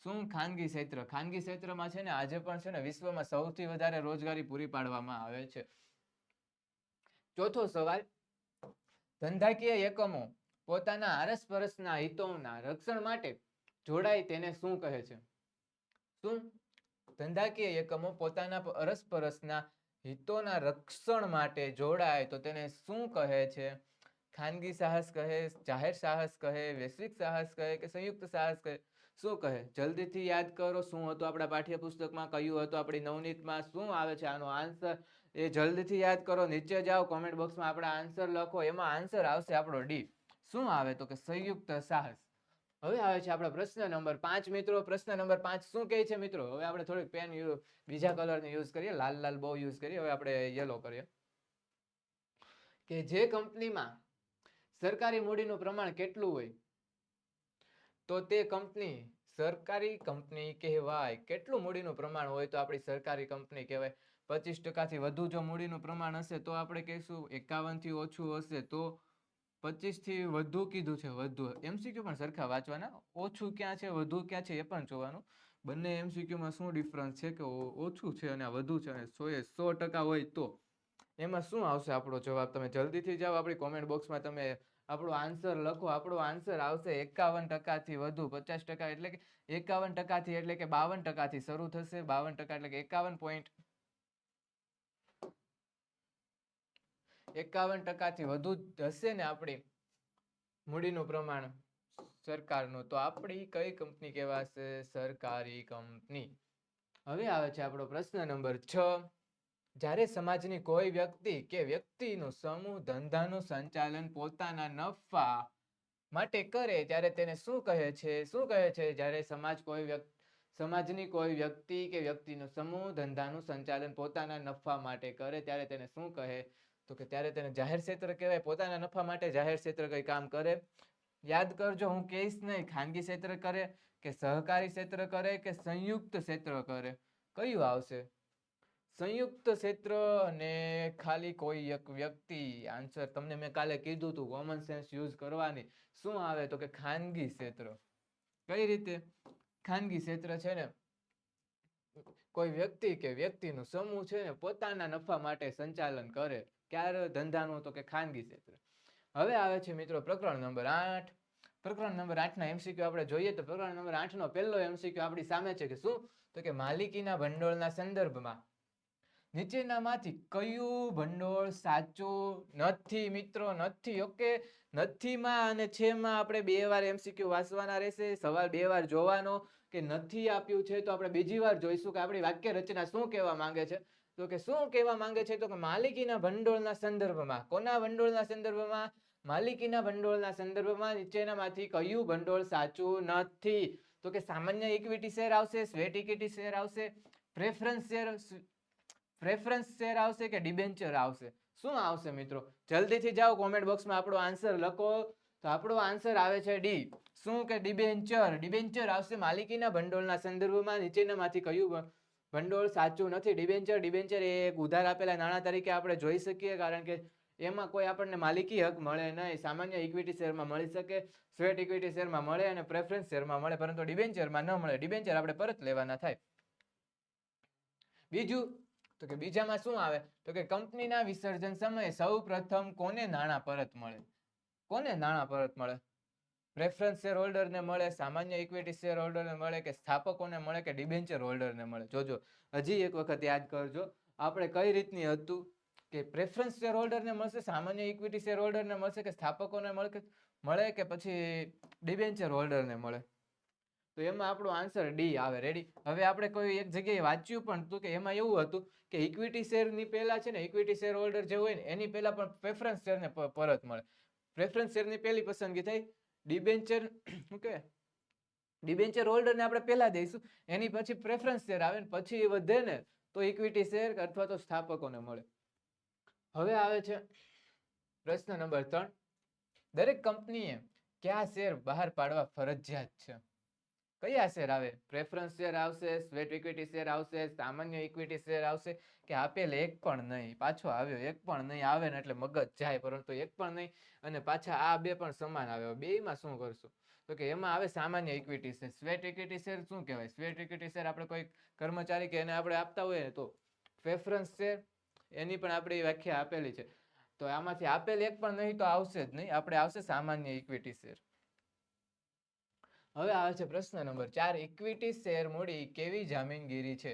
શું? ખાનગી ક્ષેત્ર. ખાનગી ક્ષેત્રમાં છે ને આજે પણ છે ને વિશ્વમાં સૌથી વધારે રોજગારી પૂરી પાડવામાં આવે છે. ચોથો સવાલ, ધંધાકીય એકમો પોતાના અરસપરસના હિતોના રક્ષણ માટે જોડાય તેને શું કહે છે? શું? ધંધાકીય એકમો પોતાના અરસપરસના હિતોના રક્ષણ માટે જોડાય તો તેને શું કહે છે? ખાનગી સાહસ કહે, જાહેર સાહસ કહે, વૈશ્વિક સાહસ કહે કે સંયુક્ત સાહસ કહે? શું કહે? જલ્દીથી યાદ કરો. શું હતું આપણા પાઠ્યપુસ્તકમાં, કયું હતું આપણી નવનીતમાં? શું આવે છે આનો આન્સર? એ જલ્દીથી યાદ કરો. નીચે જાઓ, કોમેન્ટ બોક્સમાં આપણા આન્સર લખો. એમાં આન્સર આવશે આપણો ડી. શું આવે? તો કે સંયુક્ત સાહસ. હવે આવે છે આપણા પ્રશ્ન નંબર 5 મિત્રો. પ્રશ્ન નંબર 5 શું કહે છે મિત્રો? હવે આપણે થોડીક પેન બીજા કલરની યુઝ કરીએ. લાલ બહુ યુઝ કરીએ. હવે આપણે યલો કરીએ. કે જે કંપનીમાં સરકારી મૂડીનું પ્રમાણ કેટલું હોય તો તે કંપની સરકારી કંપની કહેવાય? કેટલું મૂડીનું પ્રમાણ હોય તો આપણી સરકારી કંપની કહેવાય? 25% થી વધુ જો મૂડીનું પ્રમાણ હશે તો આપણે કહીશું. 51 થી ઓછું હશે તો 25 થી વધુ કીધું છે. વધુ એમસીક્યુ પણ સરખા વાંચવાના. ઓછું ક્યાં છે, વધુ ક્યાં છે એ પણ જોવાનું. બંને એમસીક્યુમાં શું ડિફરન્સ છે કે ઓછું છે અને વધુ છે, અને 100% હોય તો એમાં શું આવશે આપણો જવાબ? તમે જલ્દીથી જાઓ, આપણી કોમેન્ટ બોક્સમાં તમે આપણો આન્સર લખો. આપણો આન્સર આવશે 51% થી વધુ. 50% એટલે કે 51% થી એટલે કે 52% થી શરૂ થશે. 52% એટલે કે 51% થી વધુ હશે ને આપણી મૂડીનું પ્રમાણ સરકારનું, તો આપણી કઈ કંપની કહેવાશે? સરકારી કંપની. હવે આવે છે આપણો પ્રશ્ન નંબર 6. જ્યારે સમાજની કોઈ વ્યક્તિ કે વ્યક્તિનો સમૂહ ધંધાનું સંચાલન પોતાના નફા માટે કરે ત્યારે તેને શું કહે છે? શું કહે છે? જ્યારે સમાજની કોઈ વ્યક્તિ કે વ્યક્તિનો સમૂહ ધંધાનું સંચાલન પોતાના નફા માટે કરે ત્યારે તેને શું કહે? તો કે ત્યારે તેને જાહેર ક્ષેત્ર કહેવાય. પોતાના નફા માટે જાહેર ક્ષેત્ર કઈ કામ કરે? યાદ કરજો, હું કહીશ નહીં. ખાનગી ક્ષેત્ર કરે કે સહકારી ક્ષેત્ર કરે કે સંયુક્ત ક્ષેત્ર કરે? કયું આવશે? સંયુક્ત ક્ષેત્ર અને ખાલી કોઈ એક વ્યક્તિ. આન્સર તમને મેં કાલે કીધું હતું કોમન સેન્સ યુઝ કરવાની. શું આવે તો કે ખાનગી ક્ષેત્ર. કઈ રીતે? ખાનગી ક્ષેત્ર છે ને કોઈ વ્યક્તિ કે વ્યક્તિનું સમૂહ છે ને પોતાના નફા માટે સંચાલન કરે. ક્યારે ધંધાનું? તો કે ખાનગી ક્ષેત્ર. હવે આવે છે મિત્રો પ્રકરણ નંબર 8. પ્રકરણ નંબર 8 ના એમસીક્યુ આપણે જોઈએ તો પ્રકરણ નંબર 8 નો પહેલો એમસીક્યુ આપણી સામે છે કે શું? તો કે માલિકીના ભંડોળના સંદર્ભમાં નીચેનામાંથી કયું ભંડોળ સાચું નથી? મિત્રો નથી. ઓકે, નથીમાં અને છેમાં આપણે 2 વાર એમસીક્યુ વાંચવાના રહેશે. સવાલ 2 વાર જોવાનો કે નથી આપ્યું છે તો આપણે બીજી વાર જોઈશું કે આપણી વાક્ય રચના શું કહેવા માંગે છે. તો કે શું કહેવા માંગે છે? તો કે માલિકીના ભંડોળના સંદર્ભમાં. કોના ભંડોળના સંદર્ભમાં? માલિકીના ભંડોળના સંદર્ભમાં નીચેનામાંથી કયું ભંડોળ સાચું નથી? તો કે સામાન્ય ઇક્વિટી શેર આવશે, સ્વેટ ઇક્વિટી શેર આવશે, પ્રેફરન્સ શેર આવશે કે ડિબેન્ચર આવશે? શું આવશે મિત્રો? જલ્દીથી જાઓ કોમેન્ટ બોક્સમાં આપણો આન્સર લખો. તો આપણો આન્સર આવે છે ડી. શું? કે ડિબેન્ચર. ડિબેન્ચર આવશે માલિકીના ભંડોળના સંદર્ભમાં. નીચેનામાંથી કયું ભંડોળ સાચું નથી? ડિબેન્ચર. ડિબેન્ચર એ એક ઉધાર આપેલા નાણાં તરીકે આપણે જોઈ શકીએ, કારણ કે એમાં કોઈ આપણને માલિકી હક મળે નહીં. સામાન્ય ઇક્વિટી શેરમાં મળી શકે, સ્વેટ ઇક્વિટી શેરમાં મળે અને પ્રેફરન્સ શેરમાં મળે, પરંતુ ડિબેન્ચરમાં ન મળે. ડિબેન્ચર આપણે પરત લેવાના થાય. બીજું તો કે બીજામાં શું આવે? તો કે કંપનીના વિસર્જન સમયે સૌ પ્રથમ કોને નાણાં પરત મળે? કોને નાણાં પરત મળે? પ્રેફરન્સ શેર હોલ્ડરને મળે, સામાન્ય ઇક્વિટી શેર હોલ્ડરને મળે કે સ્થાપકોને મળે કે ડિબેન્ચર હોલ્ડરને મળે? જોજો, હજી એક વખત યાદ કરજો. આપણે કઈ રીતની હતું કે પ્રેફરન્સ શેર હોલ્ડરને મળશે, સામાન્ય ઇક્વિટી શેર હોલ્ડરને મળશે કે સ્થાપકોને મળે કે પછી ડિબેન્ચર હોલ્ડરને મળે? તો એમાં આપણો આન્સર ડી આવે. રેડી? હવે આપણે કોઈ એક જગ્યાએ વાંચ્યું પણ હતું કે એમાં એવું હતું કે ઇક્વિટી શેરની પહેલા છે ને ઇક્વિટી શેર હોલ્ડર જે હોય ને એની પહેલા પણ પ્રેફરન્સ શેરને પરત મળે. પ્રેફરન્સ શેરની પહેલી પસંદગી થઈ. ડિબેન્ચર ઓકે, ડિબેન્ચર હોલ્ડરને આપણે પહેલા દઈશું, એની પછી પ્રેફરન્સ શેર આવે ને પછી વધે ને તો ઇક્વિટી શેર અથવા તો સ્થાપકોને મળે. હવે આવે છે પ્રશ્ન નંબર 3. દરેક કંપનીએ કયા શેર બહાર પાડવા ફરજિયાત છે? કયા શેર આવે? પ્રેફરન્સ શેર આવશે, સ્વેટ ઇક્વિટી શેર આવશે, સામાન્ય ઇક્વિટી શેર આવશે કે આપેલ એક પણ નહીં? પાછો આવ્યો એક પણ નહીં. આવે ને એટલે મગજ જાય, પરંતુ એક પણ નહીં. અને પાછા આ બે પણ સમાન આવે. બેયમાં શું કરશું? તો કે એમાં આવે સામાન્ય equity share. Sweat equity share શું કહેવાય? સ્વેટ ઇક્વિટી શેર આપણે કોઈ કર્મચારી કે એને આપણે આપતા હોઈએ તો પ્રેફરન્સ શેર, એની પણ આપણી વ્યાખ્યા આપેલી છે. તો આમાંથી આપેલ એક પણ નહીં તો આવશે જ નહીં. આપણે આવશે સામાન્ય ઇક્વિટી શેર. હવે આવે છે પ્રશ્ન નંબર 4. ઇક્વિટી શેર મૂડી કેવી જામીનગીરી છે?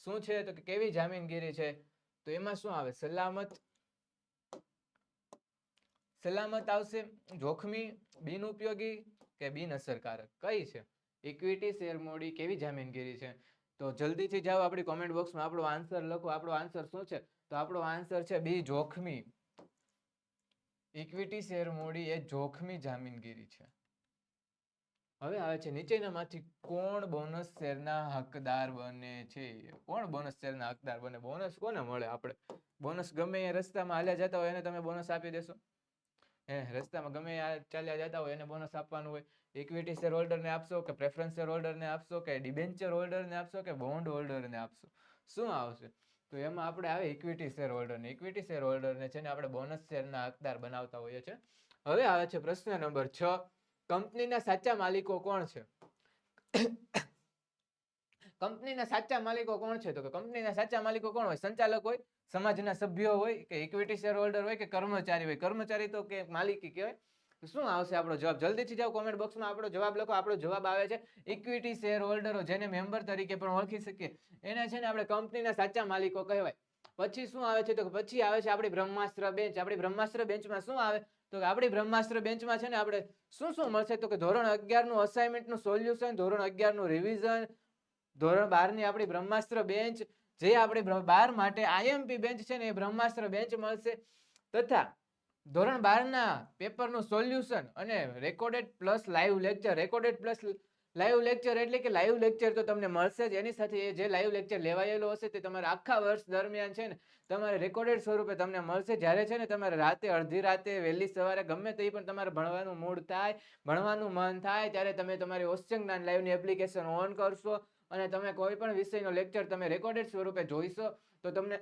શું છે? તો કે કેવી જામીનગીરી છે? તો એમાં શું આવે? સલામત આવશે, જોખમી, બિનઉપયોગી કે બિનઅસરકારક? કઈ છે? ઇક્વિટી શેર મૂડી કેવી જામીનગીરી છે? તો જલ્દીથી જાઓ આપણી કોમેન્ટ બોક્સમાં આપણો આન્સર લખો. આપણો આન્સર શું છે? તો આપણો આન્સર છે બી, જોખમી. ઇક્વિટી શેર મૂડી એ જોખમી જામીનગીરી છે. હવે આવે છે નીચેનામાંથી કોણ બોનસ શેરના હકદાર બને છે? કોણ બોનસ શેરના હકદાર બને? બોનસ કોને મળે? આપણે બોનસ ગમે એ રસ્તામાં હાલ્યા જતા હોય એને તમે બોનસ આપી દેશો? રસ્તામાં ગમે ચાલ્યા જતા હોય એને બોનસ આપવાનું હોય? ઇક્વિટી શેર હોલ્ડરને આપશો કે પ્રેફરન્સ શેર હોલ્ડરને આપશો કે ડિબેન્ચર હોલ્ડરને આપશો કે બોન્ડ હોલ્ડરને આપશો? શું આવશે? તો એમાં આપણે આવે ઇક્વિટી શેર હોલ્ડરને. ઇક્વિટી શેર હોલ્ડરને છે ને આપણે બોનસ શેરના હકદાર બનાવતા હોઈએ છીએ. હવે આવે છે પ્રશ્ન નંબર 6. કંપનીના સાચા માલિકો કોણ છે? કંપનીના સાચા માલિકો કોણ છે? તો કે કંપનીના સાચા માલિકો કોણ હોય? સંચાલક હોય, સમાજના સભ્યો હોય કે ઇક્વિટી શેર હોલ્ડર હોય કે કર્મચારી હોય? કર્મચારી તો કે માલિકી કહેવાય. શું આવશે આપણો જવાબ? જલ્દીથી જાઓ કોમેન્ટ બોક્સમાં આપણો જવાબ લખો. આપણો જવાબ આવે છે ઇક્વિટી શેર હોલ્ડરો, જેને મેમ્બર તરીકે પણ ઓળખી શકીએ. એને છે ને આપણે કંપનીના સાચા માલિકો કહેવાય. પછી શું આવે છે? તો પછી આવે છે આપણી બ્રહ્માસ્ત્ર બેન્ચ. આપણી બ્રહ્માસ્ત્ર બેન્ચમાં શું આવે? તો કે આપણી બ્રહ્માસ્ત્ર બેન્ચમાં છે ને આપણે શું શું મળશે? તો કે ધોરણ 11 નું અસાઇનમેન્ટનું સોલ્યુશન, ધોરણ 11 નું રિવિઝન, ધોરણ 12 ની આપણી બ્રહ્માસ્ત્ર બેન્ચ, જે આપણી 12 માટે આઈએમપી બેન્ચ છે ને એ બ્રહ્માસ્ત્ર બેન્ચ મળશે, તથા ધોરણ 12 ના પેપરનું સોલ્યુશન અને recorded plus live lecture. Recorded plus live lecture એટલે કે લાઈવ લેક્ચર તો તમને મળશે જ. એની સાથે જે લાઈવ લેક્ચર લેવાયેલો હશે તે તમારે આખા વર્ષ દરમિયાન છે ને તમારે રેકોર્ડેડ સ્વરૂપે તમને મળશે. જ્યારે છે ને તમારે રાતે, અડધી રાતે, વહેલી સવારે, ગમે તે પણ તમારે ભણવાનું મૂડ થાય, ભણવાનું મન થાય ત્યારે તમે તમારી ઓશિયન જ્ઞાન લાઈવની એપ્લિકેશન ઓન કરશો અને તમે કોઈ પણ વિષયનો લેક્ચર તમે રેકોર્ડેડ સ્વરૂપે જોઈશો તો તમને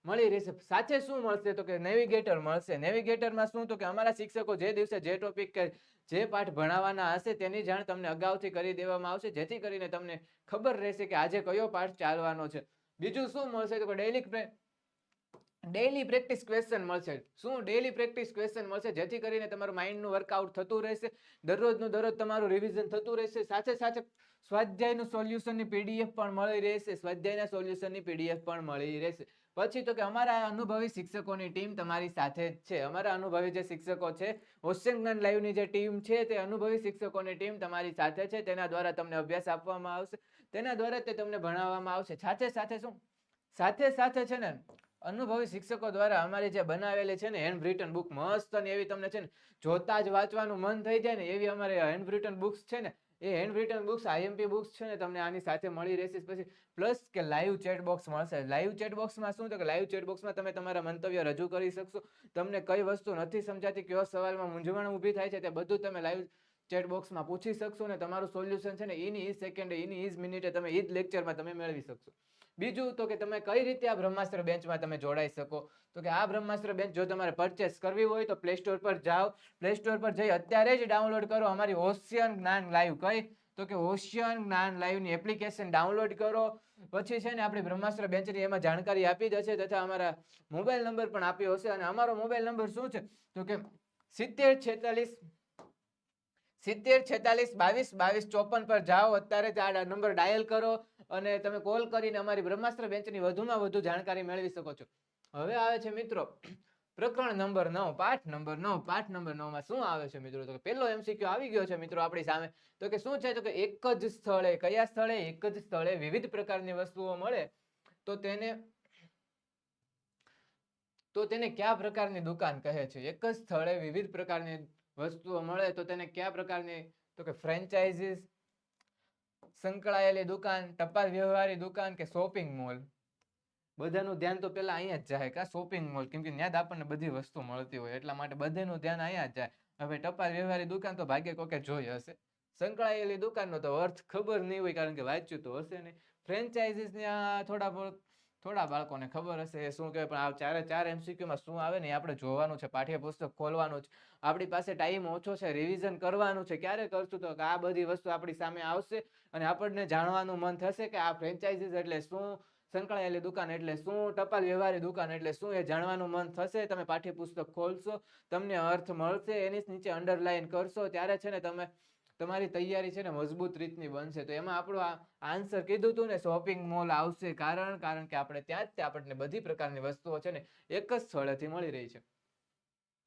મળી રહેશે. સાથે શું મળશે તો કે નેવિગેટર મળશે. નેવિગેટરમાં શું તો કે અમારા શિક્ષકો જે દિવસે જે ટોપિક કે જે પાઠ ભણાવવાના હશે તેની જાણ તમને અગાઉથી કરી દેવામાં આવશે, જેથી કરીને તમને ખબર રહેશે કે આજે કયો પાઠ ચાલવાનો છે. બીજું શું મળશે તો કે ડેઈલી પ્રેક્ટિસ ક્વેશ્ચન મળશે. શું ડેઈલી પ્રેક્ટિસ ક્વેશ્ચન મળશે, જેથી કરીને તમારું માઇન્ડનું વર્કઆઉટ થતું રહેશે, દરરોજનું દરરોજ તમારું રિવિઝન થતું રહેશે. સાથે સાથે સ્વાધ્યાયનું સોલ્યુશનની પીડીએફ પણ મળી રહેશે. સ્વાધ્યાયના સોલ્યુશનની પીડીએફ પણ મળી રહેશે. પછી તો કે અમારા અનુભવી શિક્ષકોની ટીમ તમારી સાથે જ છે. અમારા અનુભવી જે શિક્ષકો છે, ઓશિયન જ્ઞાન લાઈવની જે ટીમ છે તે અનુભવી શિક્ષકોની ટીમ તમારી સાથે છે. તેના દ્વારા તમને અભ્યાસ આપવામાં આવશે, તેના દ્વારા તે તમને ભણાવવામાં આવશે. સાથે સાથે શું સાથે સાથે છે ને અનુભવી શિક્ષકો દ્વારા અમારી જે બનાવેલી છે ને હેન્ડ રિટન બુક મસ્ત અને એવી તમને છે ને જોતા જ વાંચવાનું મન થઈ જાય ને એવી અમારે હેન્ડ રિટન બુક્સ છે ને, એ handwritten books IMP books છે ને તમને આની સાથે મળી રહેશે. પછી પ્લસ કે લાઈવ ચેટ બોક્સ મળશે. લાઈવ ચેટ બોક્સમાં શું તો કે લાઈવ ચેટ બોક્સમાં તમે તમારા મંતવ્ય રજૂ કરી શકશો. તમને કઈ વસ્તુ નથી સમજાતી, કયો સવાલમાં મૂંઝવણ ઊભી થાય છે, તે બધું તમે લાઈવ ચેટ બોક્સમાં પૂછી શકશો અને તમારું સોલ્યુશન છે ને ઇની ઈ સેકન્ડે ઇની ઈ મિનિટે તમે ઈ જ લેક્ચરમાં તમે મેળવી શકશો. બીજું તો કે તમે કઈ રીતે આ બ્રહ્માસ્ત્ર બેન્ચમાં તમે જોડાઈ શકો તો કે આ બ્રહ્માસ્ત્ર બેન્ચ જો તમારે પરચેસ કરવી હોય તો પ્લે સ્ટોર પર જાઓ. પ્લે સ્ટોર પર જઈ અત્યારે જ ડાઉનલોડ કરો અમારી ઓશિયન જ્ઞાન લાઈવ. કઈ તો કે ઓશિયન જ્ઞાન લાઈવની એપ્લિકેશન ડાઉનલોડ કરો. પછી છે ને આપણી બ્રહ્માસ્ત્ર બેન્ચની એમાં જાણકારી આપી જ હશે, તથા અમારા મોબાઈલ નંબર પણ આપ્યો હશે. અને અમારો મોબાઈલ નંબર શું છે તો કે 7046 22 54 પર જાઓ. અત્યારે જ આ નંબર ડાયલ કરો અને તમે કોલ કરીને અમારી બ્રહ્માસ્ત્ર બેન્ચની વધુમાં વધુ જાણકારી મેળવી શકો છો. હવે આવે છે મિત્રો પ્રકરણ નંબર 9, પાઠ નંબર 9. પાઠ નંબર 9 માં શું આવે છે મિત્રો તો કે પહેલો એમસીક્યુ આવી ગયો છે મિત્રો આપણી સામે. તો કે શું છે તો કે એક જ સ્થળે, કયા સ્થળે, એક જ સ્થળે વિવિધ પ્રકારની વસ્તુઓ મળે તો તેને કયા પ્રકારની દુકાન કહે છે? એક જ સ્થળે વિવિધ પ્રકારની વસ્તુઓ મળે તો તેને કયા પ્રકારની તો કે ફ્રેન્ચાઇઝીસ, સંકળાયેલી દુકાન, ટપાલ વ્યવહારી દુકાન કે શોપિંગ મોલ? બધાનું ધ્યાન તો પેલા અહીંયા જ જાય કા શોપિંગ મોલ, કેમ કે ત્યાં જ આપણને બધી વસ્તુ મળતી હોય એટલા માટે બધાનું ધ્યાન અહીંયા જ જાય. હવે ટપાલ વ્યવહારી દુકાન તો ભાગ્ય કોકે જોઈ હશે. સંકળાયેલી દુકાનનો તો અર્થ ખબર નહીં હોય કારણ કે વાંચ્યું તો હશે નહીં. ફ્રેન્ચાઇઝીસ ને થોડા બાળકોને ખબર હશે એ શું કહેવાય, પણ આ ચારે ચાર એમસીક્યુમાં શું આવે ને એ આપણે જોવાનું છે. પાઠ્યપુસ્તક ખોલવાનું છે. આપણી પાસે ટાઈમ ઓછો છે, રિવિઝન કરવાનું છે. ક્યારે કરશું તો આ બધી વસ્તુ આપણી સામે આવશે અને આપણને જાણવાનું મન થશે કે આ ફ્રેન્ચાઇઝીસ એટલે શું, સંકળાયેલી દુકાન એટલે શું, ટપાલ વ્યવહારી દુકાન એટલે શું, એ જાણવાનું મન થશે. તમે પાઠ્યપુસ્તક ખોલશો, તમને અર્થ મળશે, એની નીચે અંડરલાઈન કરશો ત્યારે છે ને તમારી તૈયારી છે ને મજબૂત રીતની બનશે. તો એમાં આપણું આન્સર કીધું હતું ને શોપિંગ મોલ આવશે. કારણ કે આપણે ત્યાં જ આપણને બધી પ્રકારની વસ્તુઓ છે ને એક જ સ્થળેથી મળી રહી છે.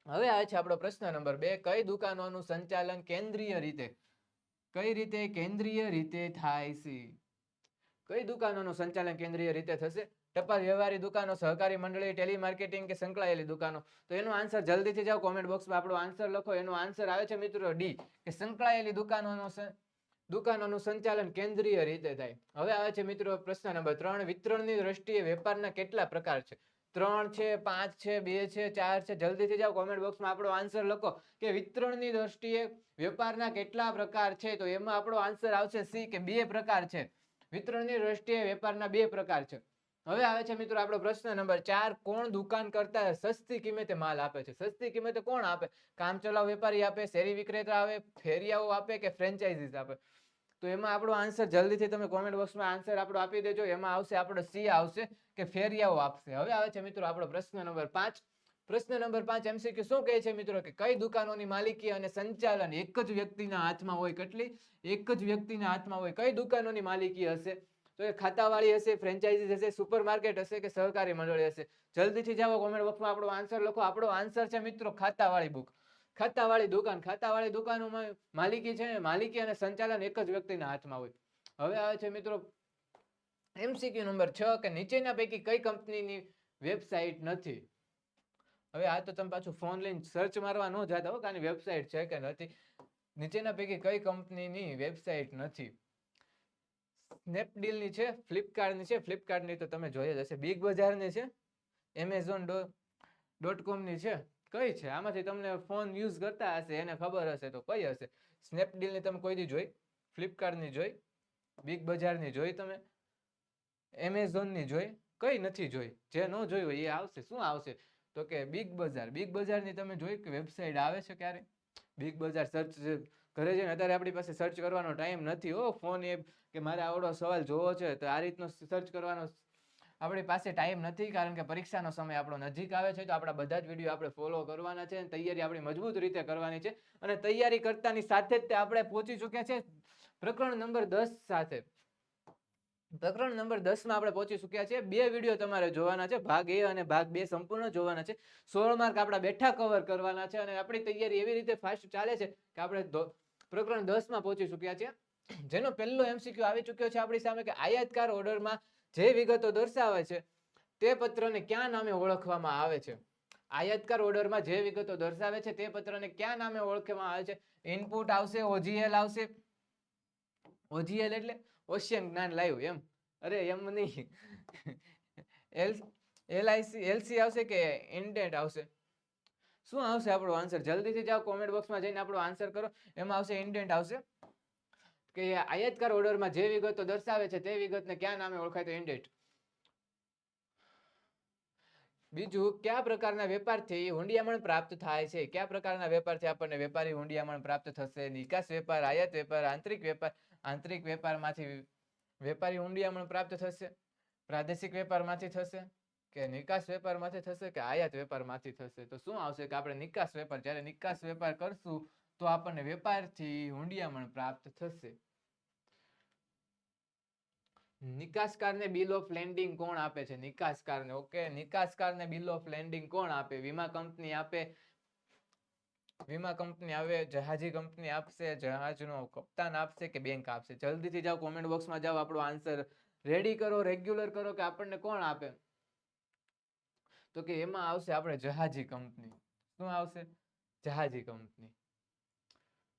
હવે આવે છે આપણો પ્રશ્ન નંબર 2. કઈ દુકાનોનું સંચાલન કેન્દ્રીય રીતે, કઈ રીતે કેન્દ્રીય રીતે થાય છે? કઈ દુકાનોનું સંચાલન કેન્દ્રીય રીતે થશે? ટપાલ વ્યવહારી દુકાનો, સહકારી મંડળી, ટેલિમાર્કેટિંગ કે સંકળાયેલી દુકાનો? તો એનો આન્સર જલ્દીથી જાઓ કોમેન્ટ બોક્સમાં આપણો આન્સર લખો. એનો આન્સર આવે છે મિત્રો ડી, કે સંકળાયેલી દુકાનોનું સંચાલન કેન્દ્રીય રીતે થાય. હવે આવે છે મિત્રો પ્રશ્ન નંબર 3. વિતરણની દ્રષ્ટિએ વેપારના કેટલા પ્રકાર છે? 3 છે, 5 છે, 2 છે, 4 છે? જલ્દીથી જાઓ કોમેન્ટ બોક્સમાં આપણો આન્સર લખો કે વિતરણની દ્રષ્ટિએ વેપારના કેટલા પ્રકાર છે? તો એમાં આપણો આન્સર આવશે સી, કે 2 પ્રકાર છે. વિતરણની દ્રષ્ટિએ વેપારના 2 પ્રકાર છે. હવે આવે છે મિત્રો આપણો પ્રશ્ન નંબર 4. કોણ દુકાન કરતા સસ્તી કિંમતે માલ આપે છે? સસ્તી કિંમતે કોણ આપે? કામચલાઉ વેપારી આપે, શેરી વિક્રેતા આપે, ફેરિયાઓ આપે કે ફ્રેન્ચાઇઝીસ આપે? તો એમાં આપણો આન્સર જલ્દીથી તમે કોમેન્ટ બોક્સમાં આન્સર આપણો આપી દેજો. એમાં આવશે આપણો સી આવશે, કે ફેરિયાઓ આપશે. હવે આવે છે મિત્રો આપણો પ્રશ્ન નંબર 5. પ્રશ્ન નંબર 5 એમસીક્યુ શું કહે છે મિત્રો કે કઈ દુકાનોની માલિકી અને સંચાલન એક જ વ્યક્તિના હાથમાં હોય? કેટલી? એક જ વ્યક્તિના હાથમાં હોય. કઈ દુકાનોની માલિકી હશે? તો એ ખાતાવાળી હશે, ફ્રેન્ચાઇઝી હશે, સુપરમાર્કેટ હશે કે સહકારી મંડળી હશે? જલ્દીથી જાઓ કોમેન્ટ બોક્સમાં આપણો આન્સર લખો. આપણો આન્સર છે મિત્રો ખાતાવાળી બુક, ખાતાવાળી દુકાન. ખાતાવાળી દુકાનોમાં માલિકી છે ને, માલિકી અને સંચાલન એક જ વ્યક્તિના હાથમાં હોય. હવે આવે છે મિત્રો એમસીક્યુ નંબર 6 કે નીચેના પૈકી કઈ કંપનીની વેબસાઇટ નથી? હવે આ તો તમે પાછું ફોન લઈને સર્ચ મારવા ન જાતા હો, કાની વેબસાઇટ છે કે નથી. નીચેના પૈકી કઈ કંપનીની વેબસાઇટ નથી? સ્નેપડીલની છે, ફ્લિપકાર્ટની છે. ફ્લિપકાર્ટની તો તમે જોઈ જ હશે. બિગ બજારની છે, Amazon.com ની છે. કઈ છે આમાંથી? તમને ફોન યુઝ કરતા હશે એને ખબર હશે તો કઈ હશે? સ્નેપડીલની તમે કોઈ દી જોઈ? ફ્લિપકાર્ટની જોઈ? બિગ બજારની જોઈ તમે? એમેઝોનની જોઈ? કઈ નથી જોઈ? જે ન જોઈ હોય એ આવશે. શું આવશે? તો કે બિગ બજાર. બિગ બજારની તમે જોઈ કે વેબસાઇટ આવે છે ક્યારે? બિગ બજાર સર્ચ ઘરે જઈને અત્યારે આપણી પાસે સર્ચ કરવાનો ટાઈમ નથી હો. ફોન એપ કે મારે આવડો સવાલ જોવો છે તો આ રીતનો સર્ચ કરવાનો આપણી પાસે ટાઈમ નથી, કારણ કે પરીક્ષાનો સમય આપણો નજીક આવે છે. તો આપણા બધા જ વિડીયો આપણે ફોલો કરવાના છે અને તૈયારી આપણી મજબૂત રીતે કરવાની છે. અને તૈયારી કરતાની સાથે જ આપણે પહોંચી ચૂક્યા છે પ્રકરણ નંબર 10 સાથે. પ્રકરણ નંબર 10 માં આપણે પહોંચી ચૂક્યા છે. 2 વિડીયો તમારે જોવાના છે, ભાગ A અને ભાગ 2 સંપૂર્ણ જોવાના છે. 16 માર્ક આપણા બેઠા કવર કરવાના છે અને આપણી તૈયારી એવી રીતે ફાસ્ટ ચાલે છે કે આપણે પ્રકરણ 10 માં પહોંચી ચૂક્યા છે. જેનો પહેલો MCQ આવી ચૂક્યો છે આપણી સામે કે આયાતકાર ઓર્ડરમાં જે વિગતો દર્શાવે છે તે પત્રને કયા નામે ઓળખવામાં આવે છે? આયાતકાર ઓર્ડરમાં જે વિગતો દર્શાવે છે તે પત્રને કયા નામે ઓળખવામાં આવે છે? ઇનપુટ આવશે, OGL આવશે. OGL એટલે ઓશિયન જ્ઞાન લાવ્યું એમ. અરે એમ નહીં. LC આવશે કે ઇન્ડેન્ટ આવશે? શું આવશે આપણો આન્સર? જલ્દીથી જાઓ કોમેન્ટ બોક્સમાં જઈને આપણો આન્સર કરો. એમાં આવશે ઇન્ડેન્ટ આવશે. કે આયાતકાર ઓર્ડરમાં જે વિગતો દર્શાવે છે તે વિગતને કયા નામે ઓળખાય? તો ઇન્ડેન્ટ. બીજું, કયા પ્રકારના વેપારથી હુંડિયામણ પ્રાપ્ત થાય છે? કયા પ્રકારના વેપારથી આપણને વેપારી હુંડિયામણ પ્રાપ્ત થશે? નિકાસ વેપાર, આયાત વેપાર, આંતરિક વેપાર. આંતરિક વેપારમાંથી વેપારી હુંડિયામણ પ્રાપ્ત થશે? પ્રાદેશિક વેપારમાંથી થશે કે નિકાસ વેપારમાંથી થશે કે આયાત વેપારમાંથી થશે? તો શું આવશે કે આપણે નિકાસ વેપાર, જ્યારે નિકાસ વેપાર કરશું તો આપણને વેપારથી હુંડિયામણ પ્રાપ્ત થશે. નિકાસકારને બિલ ઓફ લેન્ડિંગ કોણ આપે છે? નિકાસકારને. ઓકે, નિકાસકારને બિલ ઓફ લેન્ડિંગ કોણ આપે? વીમા કંપની આપે. વીમા કંપની આવે, જહાજી કંપની આપશે, જહાજનો કપ્તાન આપશે કે બેંક આપશે? જલ્દીથી જાઓ કોમેન્ટ બોક્સમાં જાઓ, આપણો આન્સર રેડી કરો, રેગ્યુલર કરો કે આપણને કોણ આપે? તો કે એમાં આવશે આપણે જહાજી કંપની. શું આવશે? જહાજી કંપની.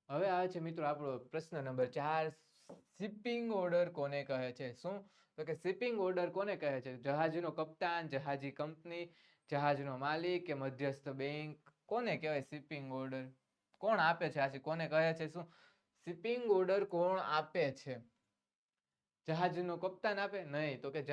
હવે આવે છે મિત્રો આપણો પ્રશ્ન નંબર 4. શિપિંગ ઓર્ડર કોને કહે છે? શું? તો કે શિપિંગ ઓર્ડર કોને કહે છે? જહાજનો કપ્તાન, જહાજી કંપની, જહાજનો માલિક કે મધ્યસ્થ બેંક? કોને કહેવાય શિપિંગ ઓર્ડર? કોણ આપે છે? આ કોને કહે છે? શું શિપિંગ ઓર્ડર કોણ આપે છે? જહાજનો કપ્તાન આપે? નહીં. તો કે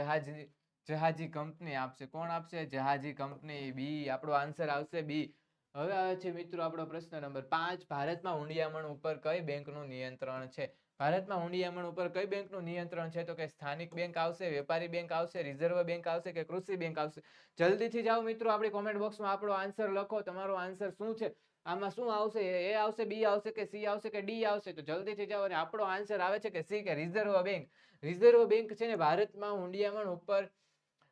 જહાજી કંપની આપશે. કોણ આપશે? જહાજી કંપની. બી. આપણો આન્સર આવશે બી. હવે આવે છે મિત્રો આપણો પ્રશ્ન નંબર 5. ભારતમાં હુંડિયામણ ઉપર કઈ બેંકનું નિયંત્રણ છે? ભારતમાં હુંડિયામણ ઉપર કઈ બેંકનું નિયંત્રણ છે? તો કે સ્થાનિક બેંક આવશે, વેપારી બેંક આવશે, રિઝર્વ બેંક આવશે કે કૃષિ બેંક આવશે? જલ્દીથી જાઓ મિત્રો, આપણી કોમેન્ટ બોક્સમાં આપણો આન્સર લખો. તમારો આન્સર શું છે? આમાં શું આવશે? એ આવશે, બી આવશે કે સી આવશે કે ડી આવશે? તો જલ્દીથી જાઓ. અને આપણો આન્સર આવે છે કે સી, કે રિઝર્વ બેંક. રિઝર્વ બેંક છે ને ભારતમાં હુંડિયામણ ઉપર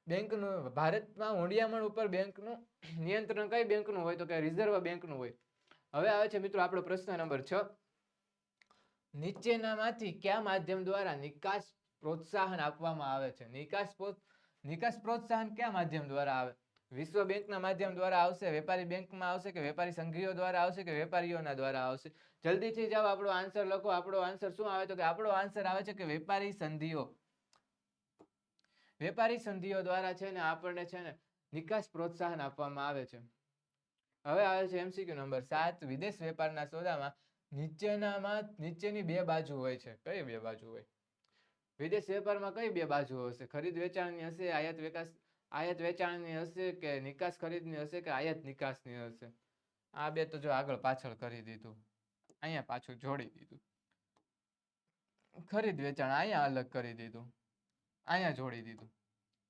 બેંકનું, ભારતમાં હુંડિયામણ ઉપર બેંકનું નિયંત્રણ કઈ બેંકનું હોય? તો કે રિઝર્વ બેંકનું હોય. હવે આવે છે મિત્રો આપણો પ્રશ્ન નંબર 6. નીચેનામાંથી કયા માધ્યમ દ્વારા નિકાસ પ્રોત્સાહન આપવામાં આવે છે? નિકાસ પ્રોત્સાહન કયા માધ્યમ દ્વારા આવે? વિશ્વ બેંકના માધ્યમ દ્વારા આવશે, વેપારી બેંકમાં આવશે કે વેપારી સંઘીઓ દ્વારા આવશે કે વેપારીઓના દ્વારા આવશે? જલ્દીથી જાઓ, આપણો આન્સર લખો. આપણો આન્સર શું આવે? તો કે આપણો આન્સર આવે છે કે વેપારી સંધિઓ. વેપારી સંધિઓ દ્વારા છે ને આપણને છે ને નિકાસ પ્રોત્સાહન આપવામાં આવે છે. હવે આવે છે MCQ નંબર 7. વિદેશ વેપારના સોદામાં નીચેની બે બાજુ હોય છે. કઈ બે બાજુ હોય? વિદેશ વેપારમાં કઈ બે બાજુ હશે? ખરીદ વેચાણની હશે, આયાત વેચાણની હશે કે નિકાસ ખરીદની હશે કે આયાત નિકાસની હશે? આ બે તો જો આગળ પાછળ કરી દીધું, અહીંયા પાછું જોડી દીધું. ખરીદ વેચાણ અહીંયા અલગ કરી દીધું, અહીંયા જોડી દીધું.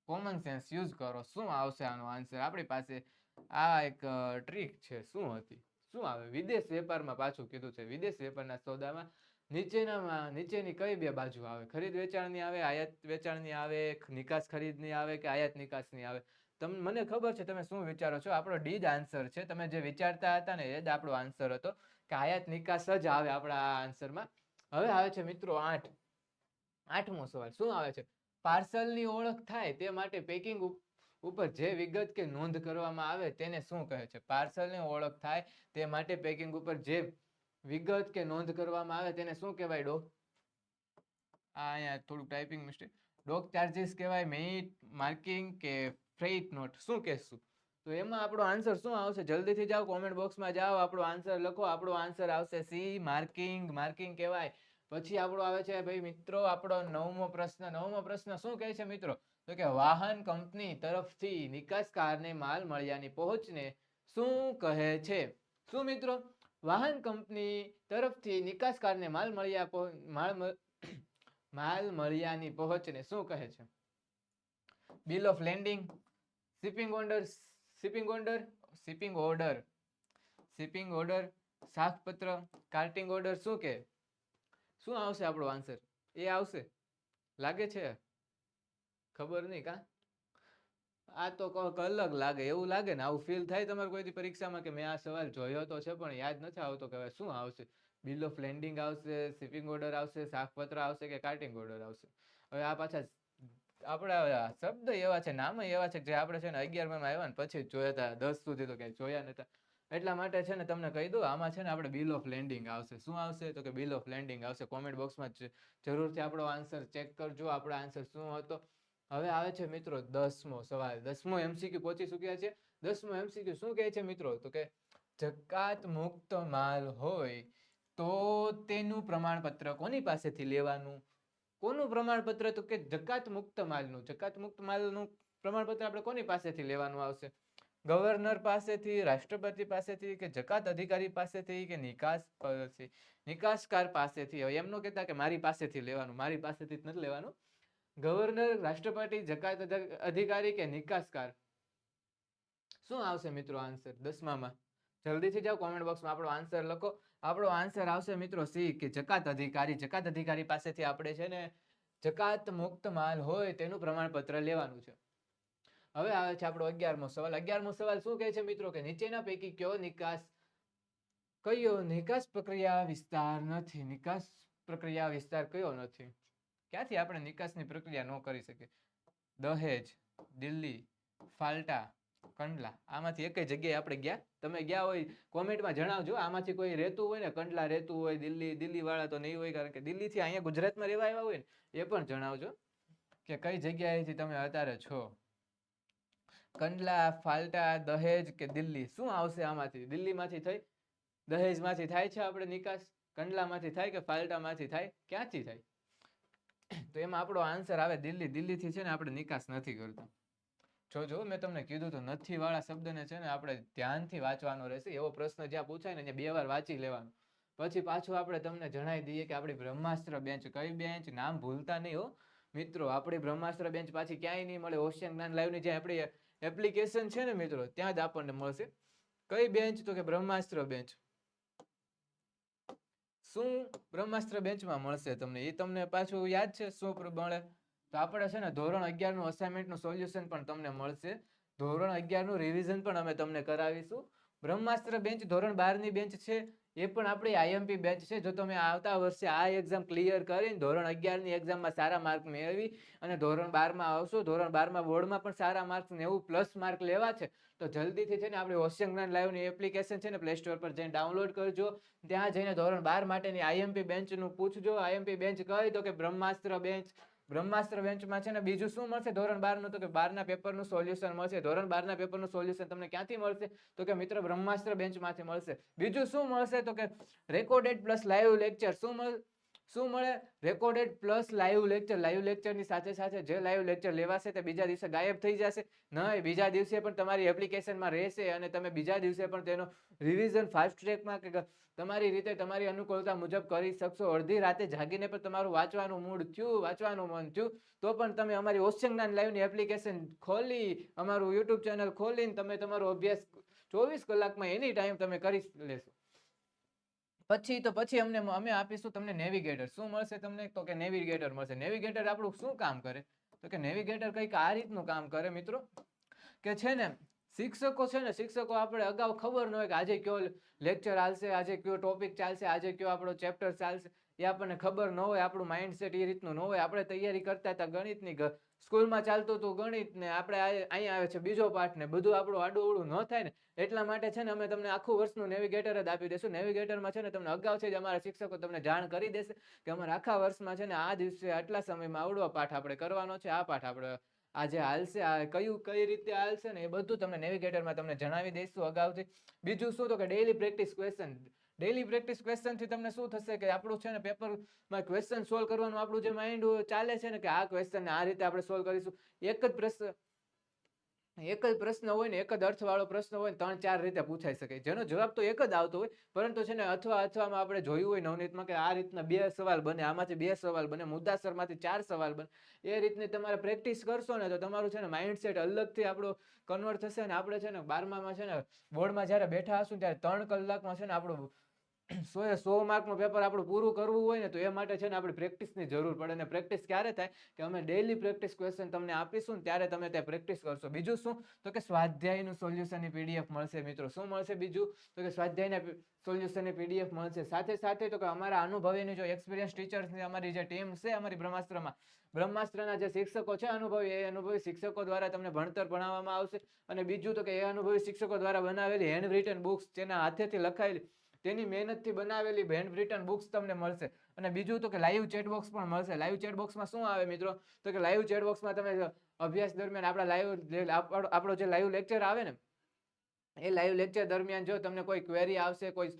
કોમન સેન્સ યુઝ કરો. શું આવશે આનો આન્સર? આપણી પાસે આ એક ટ્રીક છે. શું હતી? શું આવે? વિદેશ વેપારમાં પાછું કીધું છે વિદેશ વેપારના સોદામાં નીચેની કઈ બે બાજુ આવે? ખરીદ વેચાણની આવે, આયાત વેચાણની આવે, નિકાસ ખરીદની આવે કે આયાત નિકાસની આવે? મને ખબર છે તમે શું વિચારો છો. આપણો ડી જ આન્સર છે. તમે જે વિચારતા હતા ને એ જ આપણો આન્સર હતો કે આયાત નિકાસ જ આવે આપણા આ આન્સરમાં. હવે આવે છે મિત્રો 8. 8મો સવાલ. શું આવે છે? પાર્સલની ઓળખ થાય તે માટે પેકિંગ ઉપર જે વિગત કે નોંધ કરવામાં આવે તેને શું કહે છે? પાર્સલની ઓળખ થાય તે માટે પેકિંગ ઉપર જે વિગત કે નોંધ કરવામાં આવે તેને શું કહેવાય? ડોક, અહીંયા થોડું ટાઈપિંગ મિસ્ટેક. ડોક ચાર્જીસ કહેવાય, મેઇટ માર્કિંગ કે ફ્રેઇટ નોટ? શું કહેશું? તો એમાં આપણો આન્સર શું આવશે? જલ્દીથી જાઓ કોમેન્ટ બોક્સમાં જાઓ, આપણો આન્સર લખો. આપણો આન્સર આવશે સી, માર્કિંગ. માર્કિંગ કહેવાય. પછી આપણો આવે છે ભાઈ મિત્રો આપણો નવમો પ્રશ્ન શું કહે છે મિત્રો? તો કે વાહન કંપની તરફથી નિકાસકારને માલ મળ્યાની પહોંચને શું કહે છે? શું મિત્રો? વાહન કંપની તરફથી નિકાસકારને માલ મળ્યાની પહોંચને શું કહે છે? Bill of lading, shipping order, સાખપત્ર, કાર્ટિંગ ઓર્ડર, શું કે શું આવશે આપણો આન્સર? એ આવશે લાગે છે? ખબર નહીં કા? આ તો અલગ લાગે, એવું લાગે ને, આવું ફીલ થાય તમારે કોઈ પરીક્ષામાં કે મેં આ સવાલ જોયો તો છે પણ યાદ નથી આવતો કે શું આવશે? બિલ ઓફ લેન્ડિંગ આવશે, શિપિંગ ઓર્ડર આવશે, સાખપત્ર આવશે કે કાર્ટિંગ ઓર્ડર આવશે? હવે આ પાછા આપણા શબ્દ એવા છે, નામ એવા છે જે આપણે છે ને 11માં આવ્યા ને પછી જોયા હતા, 10 સુધી તો ક્યાંય જોયા નતા. એટલા માટે છે ને તમને કહી દઉં, આમાં છે ને આપણે બિલ ઓફ લેન્ડિંગ આવશે. શું આવશે? તો કે બિલ ઓફ લેન્ડિંગ આવશે. કોમેન્ટ બોક્સમાં જરૂરથી આપણો આન્સર ચેક કરજો, આપણો આન્સર શું હતો. હવે આવે છે મિત્રો 10મો સવાલ. 10મો MCQ પહોંચી ચૂક્યા છે. 10મો MCQ શું કહે છે મિત્રો? તો કે જકાત મુક્ત માલ હોય તો તેનું પ્રમાણપત્ર કોની પાસેથી લેવાનું? કોનું પ્રમાણપત્ર? તો કે જકાત મુક્ત માલનું પ્રમાણપત્ર આપણે કોની પાસેથી લેવાનું આવશે? ગવર્નર પાસેથી, રાષ્ટ્રપતિ પાસેથી કે જકાત અધિકારી પાસેથી કે નિકાસકાર પાસેથી? હવે એમ ન કહેતા કે મારી પાસેથી લેવાનું, મારી પાસેથી જ નથી લેવાનું. ગવર્નર, રાષ્ટ્રપતિ, જકાત અધિકારી કે નિકાસકાર? શું આવશે મિત્રો આન્સર 10માં? જલ્દીથી જાઓ કોમેન્ટ બોક્સમાં આપણો આન્સર લખો. આપણો આન્સર આવશે મિત્રો સી, કે જકાત અધિકારી. જકાત અધિકારી પાસેથી આપણે છે ને જકાત મુક્ત માલ હોય તેનું પ્રમાણપત્ર લેવાનું છે. હવે આવે છે આપણો 11મો સવાલ. 11મો સવાલ શું કહે છે મિત્રો? કે નીચેના પૈકી કયો નિકાસ પ્રક્રિયા વિસ્તાર નથી? નિકાસ પ્રક્રિયા વિસ્તાર કયો નથી? ક્યાંથી આપણે નિકાસની પ્રક્રિયા ન કરી શકીએ? દહેજ, દિલ્હી, ફાલ્ટા, કંડલા, આમાંથી એક જગ્યાએ આપણે ગયા? તમે ગયા હોય કોમેન્ટમાં જણાવજો. આમાંથી કોઈ રહેતું હોય ને, કંડલા રહેતું હોય, દિલ્હી વાળા તો નહીં હોય, કારણ કે દિલ્હીથી અહીંયા ગુજરાતમાં રહેવા આવ્યા હોય ને, એ પણ જણાવજો કે કઈ જગ્યાએથી તમે અત્યારે છો. કંડલા, ફાલ્ટા, દહેજ કે દિલ્હી? શું આવશે આમાંથી? દિલ્હીમાંથી થઈ, દહેજમાંથી થાય છે આપણે નિકાસ, કંડલામાંથી થાય કે ફાલ્ટામાંથી થાય? ક્યાંથી થાય? તો એમાં આપણો આન્સર આવે દિલ્હી. દિલ્હીથી છે ને આપણે નિકાસ નથી કરતા. જો મેં તમને કીધું તો નથી વાળા શબ્દને છે ને આપણે ધ્યાનથી વાંચવાનો રહેશે. એવો પ્રશ્ન જ્યાં પૂછાય ને ત્યાં 2 વાર વાંચી લેવાનું. પછી પાછું આપણે તમને જણાવી દઈએ કે આપણી બ્રહ્માસ્ત્ર બેન્ચ કઈ બેન્ચ, નામ ભૂલતા નહીં હો મિત્રો. આપણી બ્રહ્માસ્ત્ર બેન્ચ પાછી ક્યાંય નહીં મળે. ઓશિયન જ્ઞાન લાઈવની જે આપણી એપ્લિકેશન છે ને મિત્રો, ત્યાં જ આપણને મળશે. કઈ બેન્ચ? તો કે બ્રહ્માસ્ત્ર બેન્ચ. શું બ્રહ્માસ્ત્ર બેન્ચમાં મળશે તમને? એ તમને પાછું યાદ છે શું મળે? તો આપણે છે ને ધોરણ 11નું અસાઇનમેન્ટનું સોલ્યુશન પણ તમને મળશે. ધોરણ 11નું રિવિઝન પણ અમે તમને કરાવીશું. બ્રહ્માસ્ત્ર બેન્ચ ધોરણ 12ની બેન્ચ છે, એ પણ આપણી આઈએમપી બેન્ચ છે. જો તમે આવતા વર્ષે આ એક્ઝામ ક્લિયર કરીને ધોરણ 11ની એક્ઝામમાં સારા માર્ક મેળવી અને ધોરણ 12માં આવશો, ધોરણ 12માં બોર્ડમાં પણ સારા માર્ક 90+ માર્ક લેવા છે, તો જલ્દીથી છે ને આપણી ઓશિયન જ્ઞાન લાઈવની એપ્લિકેશન છે ને પ્લે સ્ટોર પર જઈને ડાઉનલોડ કરજો. ત્યાં જઈને ધોરણ 12 માટેની આઈએમપી બેન્ચનું પૂછજો. આઈએમપી બેન્ચ કઈ? તો કે બ્રહ્માસ્ત્ર બેન્ચ. બ્રહ્માસ્ત્ર બેન્ચમાં છે ને બીજું શું મળશે ધોરણ 12નું? તો કે 12ના પેપરનું સોલ્યુશન મળશે. ધોરણ 12ના પેપરનું સોલ્યુશન તમને ક્યાંથી મળશે? તો કે મિત્ર બ્રહ્માસ્ત્ર બેન્ચમાંથી મળશે. બીજું શું મળશે? તો કે રેકોર્ડેડ પ્લસ લાઈવ લેક્ચર. શું મળે? Recorded plus live lecture. Live લેક્ચરની સાથે સાથે જે લાઈવ લેક્ચર લેવાશે તે બીજા દિવસે ગાયબ થઈ જશે નહીં. બીજા દિવસે પણ તમારી એપ્લિકેશનમાં રહેશે અને તમે બીજા દિવસે પણ તેનો રિવિઝન ફાસ્ટ ટ્રેકમાં કે તમારી રીતે તમારી અનુકૂળતા મુજબ કરી શકશો. અડધી રાતે જાગીને પણ તમારું વાંચવાનું મૂડ થયું, વાંચવાનું મન થયું, તો પણ તમે અમારી ઓશિયન જ્ઞાન લાઈવની એપ્લિકેશન ખોલી, અમારું યુટ્યુબ ચેનલ ખોલીને તમે તમારો અભ્યાસ 24 કલાકમાં એની ટાઈમ તમે કરી લેશો. પછી અમે આપીશું તમને નેવિગેટર. શું મળશે તમને? તો કે નેવિગેટર મળશે. નેવિગેટર આપણું શું કામ કરે? તો કે નેવિગેટર કંઈક આ રીતનું કામ કરે મિત્રો, કે છે ને શિક્ષકો છે ને, શિક્ષકો આપણે અગાઉ ખબર ન હોય કે આજે કયો લેક્ચર ચાલશે, આજે કયો ટોપિક ચાલશે, આજે કયો આપણો ચેપ્ટર ચાલશે, એ આપણને ખબર ન હોય. આપણું માઇન્ડસેટ એ રીતનું ન હોય. આપણે તૈયારી કરતા હતા ગણિતની, સ્કૂલમાં ચાલતું હતું ગણિત ને આપણે અહીંયા આવે છે બીજો પાઠ ને બધું આપણું આડું ન થાય ને, એટલા માટે છે ને અમે તમને આખું વર્ષનું નેવિગેટર જ આપી દઈશું. નેવિગેટરમાં છે ને તમને અગાઉથી જ અમારા શિક્ષકો તમને જાણ કરી દેશે કે અમારા આખા વર્ષમાં છે ને આ દિવસે આટલા સમયમાં આવડો પાઠ આપણે કરવાનો છે, આ પાઠ આપણે આજે હાલશે, આ કઈ રીતે હાલશે ને એ બધું તમને નેવિગેટરમાં તમને જણાવી દઈશું અગાઉથી. બીજું શું? તો કે daily practice question. Daily practice question થી તમને શું થશે કે આપણું છે ને પેપરમાં ક્વેશ્ચન સોલ્વ કરવાનું આપણું જે માઇન્ડ ચાલે છે ને કે આ ક્વેશ્ચન આ રીતે આપણે સોલ્વ કરીશું. એક જ પ્રશ્ન હોય ને, એક જ અર્થવાળો પ્રશ્ન હોય ને 3-4 રીતે પૂછાઈ શકે, જેનો જવાબ તો એક જ આવતો હોય, પરંતુ છે ને અથવામાં આપણે જોયું હોય નવનીતમાં કે આ રીતના 2 સવાલ બને, આમાંથી 2 સવાલ બને, મુદ્દાસરમાંથી 4 સવાલ બને. એ રીતની તમારે પ્રેક્ટિસ કરશો ને તો તમારું છે ને માઇન્ડસેટ અલગથી આપણું કન્વર્ટ થશે. ને આપણે છે ને 12માં છે ને બોર્ડમાં જ્યારે બેઠા હશું ત્યારે 3 કલાકમાં છે ને આપણું 100 માર્કનું પેપર આપણું પૂરું કરવું હોય ને તો એ માટે છે ને આપણે પ્રેક્ટિસની જરૂર પડે. ને પ્રેક્ટિસ ક્યારે થાય કે અમે ડેઈલી પ્રેક્ટિસ ક્વેશ્ચન તમને આપીશું ને ત્યારે તમે ત્યાં પ્રેક્ટિસ કરશો. બીજું શું તો કે સ્વાધ્યાયનું સોલ્યુશનની પીડીએફ મળશે મિત્રો. શું મળશે બીજું તો કે સ્વાધ્યાયના સોલ્યુશનની પીડીએફ મળશે. સાથે સાથે તો કે અમારા અનુભવીની જો એક્સપિરિયન્સ ટીચર્સની અમારી જે ટીમ છે અમારી બ્રહ્માસ્ત્રના જે શિક્ષકો છે અનુભવી, એ અનુભવી શિક્ષકો દ્વારા તમને ભણતર ભણાવવામાં આવશે. અને બીજું તો કે એ અનુભવી શિક્ષકો દ્વારા બનાવેલી હેન્ડ રિટન બુક્સ, જેના હાથેથી લખાયેલી તેની મહેનતથી બનાવેલી હેન્ડ રિટન બુક્સ તમને મળશે. અને બીજું તો કે લાઈવ ચેટ બોક્સ પણ મળશે. લાઈવ ચેટ બોક્સમાં શું આવે મિત્રો તો કે લાઈવ ચેટ બોક્સમાં તમે અભ્યાસ દરમિયાન આપણો જે લાઈવ લેક્ચર આવે ને એ લાઈવ લેક્ચર દરમિયાન જો તમને કોઈ ક્વેરી આવશે, કોઈ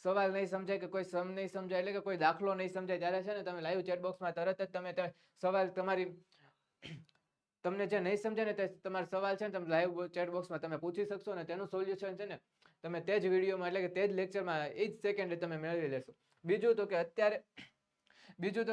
સવાલ નહીં સમજાય કે કોઈ સમ નહીં સમજાય, એટલે કે કોઈ દાખલો નહીં સમજાય, ત્યારે છે ને તમે લાઈવ ચેટ બોક્સમાં તરત જ તમે સવાલ તમને જે નહીં સમજાય ને તે તમારો સવાલ છે ને તમે લાઈવ ચેટ બોક્સમાં તમે પૂછી શકશો અને તેનું સોલ્યુશન છે ને તમે તે જ વિડીયોમાં એટલે કે તે જ લેક્ચરમાં એ જ સેકન્ડે તમે મેળવી લેશો. બીજું તો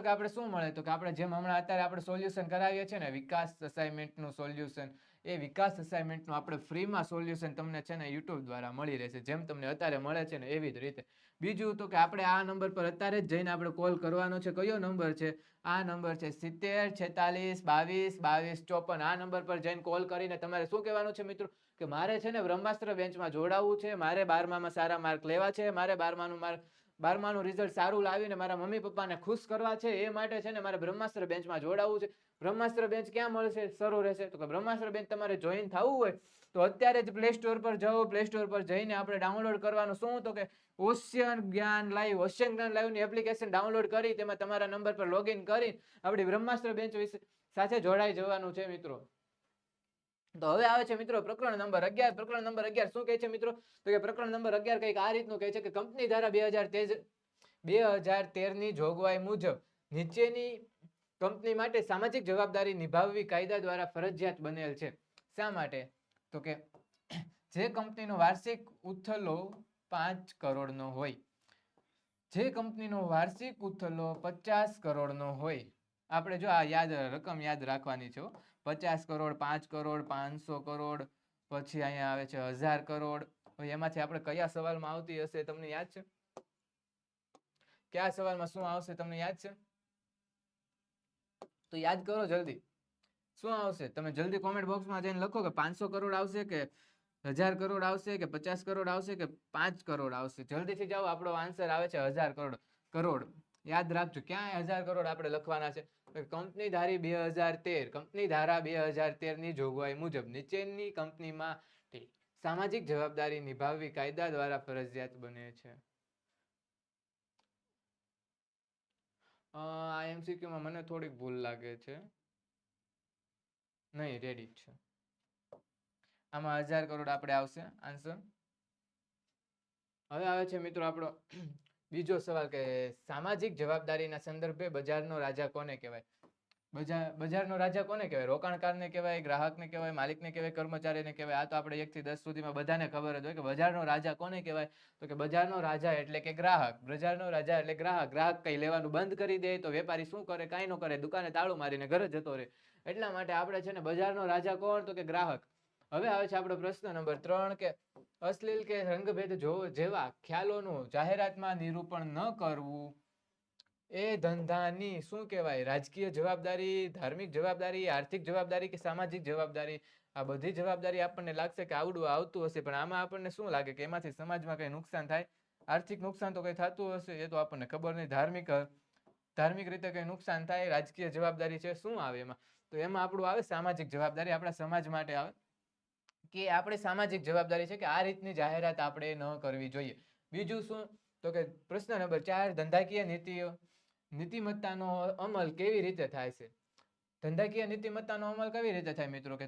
કે આપણે શું મળે તો કે આપણે જેમ હમણાં અત્યારે આપણે સોલ્યુશન કરાવીએ છીએ ને વિકાસ અસાઇનમેન્ટનું સોલ્યુશન, એ વિકાસ અસાઇનમેન્ટનું આપણે ફ્રીમાં સોલ્યુશન તમને છે ને યુટ્યુબ દ્વારા મળી રહેશે, જેમ તમને અત્યારે મળે છે ને એવી જ રીતે. બીજું તો કે આપણે આ નંબર પર અત્યારે જ જઈને આપણે કોલ કરવાનો છે. કયો નંબર છે? આ નંબર છે 70 46 22 22 54. આ નંબર પર જઈને કોલ કરીને તમારે શું કહેવાનું છે મિત્રો કે મારે છે ને બ્રહ્માસ્ત્ર બેન્ચમાં જોડાવવું છે, મારે 12માં સારા માર્ક લેવા છે, મારે 12માનું રિઝલ્ટ સારું લાવીને મારા મમ્મી પપ્પાને ખુશ કરવા છે, એ માટે છે ને મારે બ્રહ્માસ્ત્ર બેન્ચમાં જોડાવવું છે. બ્રહ્માસ્ત્ર બેન્ચ ક્યાં મળશે, શરૂ રહેશે તો કે બ્રહ્માસ્ત્ર બેન્ચ તમારે જોઈન થવું હોય તો અત્યારે જ પ્લે સ્ટોર પર જાઓ. પ્લે સ્ટોર પર જઈને આપણે ડાઉનલોડ કરવાનું શું તો કે ઓશિયન જ્ઞાન લાઈવની એપ્લિકેશન ડાઉનલોડ કરી તેમાં તમારા નંબર પર લોગિન કરી આપણી બ્રહ્માસ્ત્ર બેન્ચ સાથે જોડાઈ જવાનું છે મિત્રો. તો હવે આવે છે મિત્રો પ્રકરણ નંબર 11. પ્રકરણ નંબર 11 શું કહે છે મિત્રો તો કે પ્રકરણ નંબર 11 કંઈક આ રીતનું કહે છે કે કંપની ધારા 2013 ની જોગવાઈ મુજબ નીચેની કંપની માટે સામાજિક જવાબદારી નિભાવવી કાયદા દ્વારા ફરજિયાત બનેલ છે. શા માટે તો કે જે કંપનીનો વાર્ષિક ઉથલો 5 કરોડનો હોય, જે કંપનીનો વાર્ષિક ઉથલો 50 કરોડનો હોય, આપણે જો આ રકમ યાદ રાખવાની છે. 50 કરોડ, 5 કરોડ, 500 કરોડ, પછી અહીંયા આવે છે 1000 કરોડ. એમાંથી આપણે કયા સવાલમાં આવતી હશે તમને યાદ છે? કયા સવાલમાં શું આવશે તમને યાદ છે? તો યાદ કરો જલ્દી. શું આવશે તમે જલ્દી કોમેન્ટ બોક્સમાં જઈને લખો કે 500 કરોડ આવશે કે 1000 કરોડ આવશે કે 50 કરોડ આવશે કે 5 કરોડ આવશે. જલ્દીથી જાઓ, આપણો આન્સર આવે છે 1000 કરોડ. યાદ રાખજો ક્યાં 1000 કરોડ આપણે લખવાના છે. કંપની ધારી 2013, કંપની ધારા 2013 ની જોગવાઈ મુજબ નીચેની કંપનીમાં સામાજિક જવાબદારી નિભાવવી કાયદા દ્વારા ફરજિયાત બને છે. આ એમસીક્યુમાં મને થોડીક ભૂલ લાગે છે. નહીં, રેડી છે. આમાં 1000 કરોડ આપણે આવશે આન્સર. હવે આવે છે મિત્રો આપણો બીજો સવાલ કે સામાજિક જવાબદારીના સંદર્ભે બજારનો રાજા કોને કહેવાય? બજારનો રાજા કોને કહેવાય? રોકાણકારને કહેવાય, ગ્રાહકને કહેવાય, માલિકને કહેવાય, કર્મચારીને કહેવાય? આ તો આપણે 1 થી 10 સુધીમાં બધાને ખબર જ હોય કે બજારનો રાજા કોને કહેવાય તો કે બજારનો રાજા એટલે કે ગ્રાહક. બજારનો રાજા એટલે ગ્રાહક. ગ્રાહક કઈ લેવાનું બંધ કરી દે તો વેપારી શું કરે? કાંઈ ન કરે, દુકાને તાળું મારીને ઘરે જતો રહે. એટલા માટે આપણે છે ને બજારનો રાજા કોણ તો કે ગ્રાહક. હવે આવે છે આપણો પ્રશ્ન નંબર 3 કે અશ્લીલ કે રંગભેદ જેવા ખ્યાલોનું જાહેરાતમાં નિરૂપણ ન કરવું એ ધંધાની શું કહેવાય? રાજકીય જવાબદારી, ધાર્મિક જવાબદારી, આર્થિક જવાબદારી કે સામાજિક જવાબદારી? આ બધી જવાબદારી આપણને લાગશે કે આવતું હશે, પણ આમાં આપણને શું લાગે કે એમાંથી સમાજમાં કઈ નુકસાન થાય? આર્થિક નુકસાન તો કઈ થતું હશે એ તો આપણને ખબર નહીં. ધાર્મિક રીતે કઈ નુકસાન થાય? રાજકીય જવાબદારી છે, શું આવે એમાં? તો એમાં આપણું આવે સામાજિક જવાબદારી. આપણા સમાજ માટે આવે કે આપણે સામાજિક જવાબદારી છે કે આ રીતની જાહેરાત આપણે ન કરવી જોઈએ. બીજું શું તો કે પ્રશ્ન નંબર 4 ધંધાકીય નીતિમત્તાનો અમલ કેવી રીતે થાય છે? ધંધાકીય નીતિમત્તાનો અમલ કેવી રીતે થાય મિત્રો કે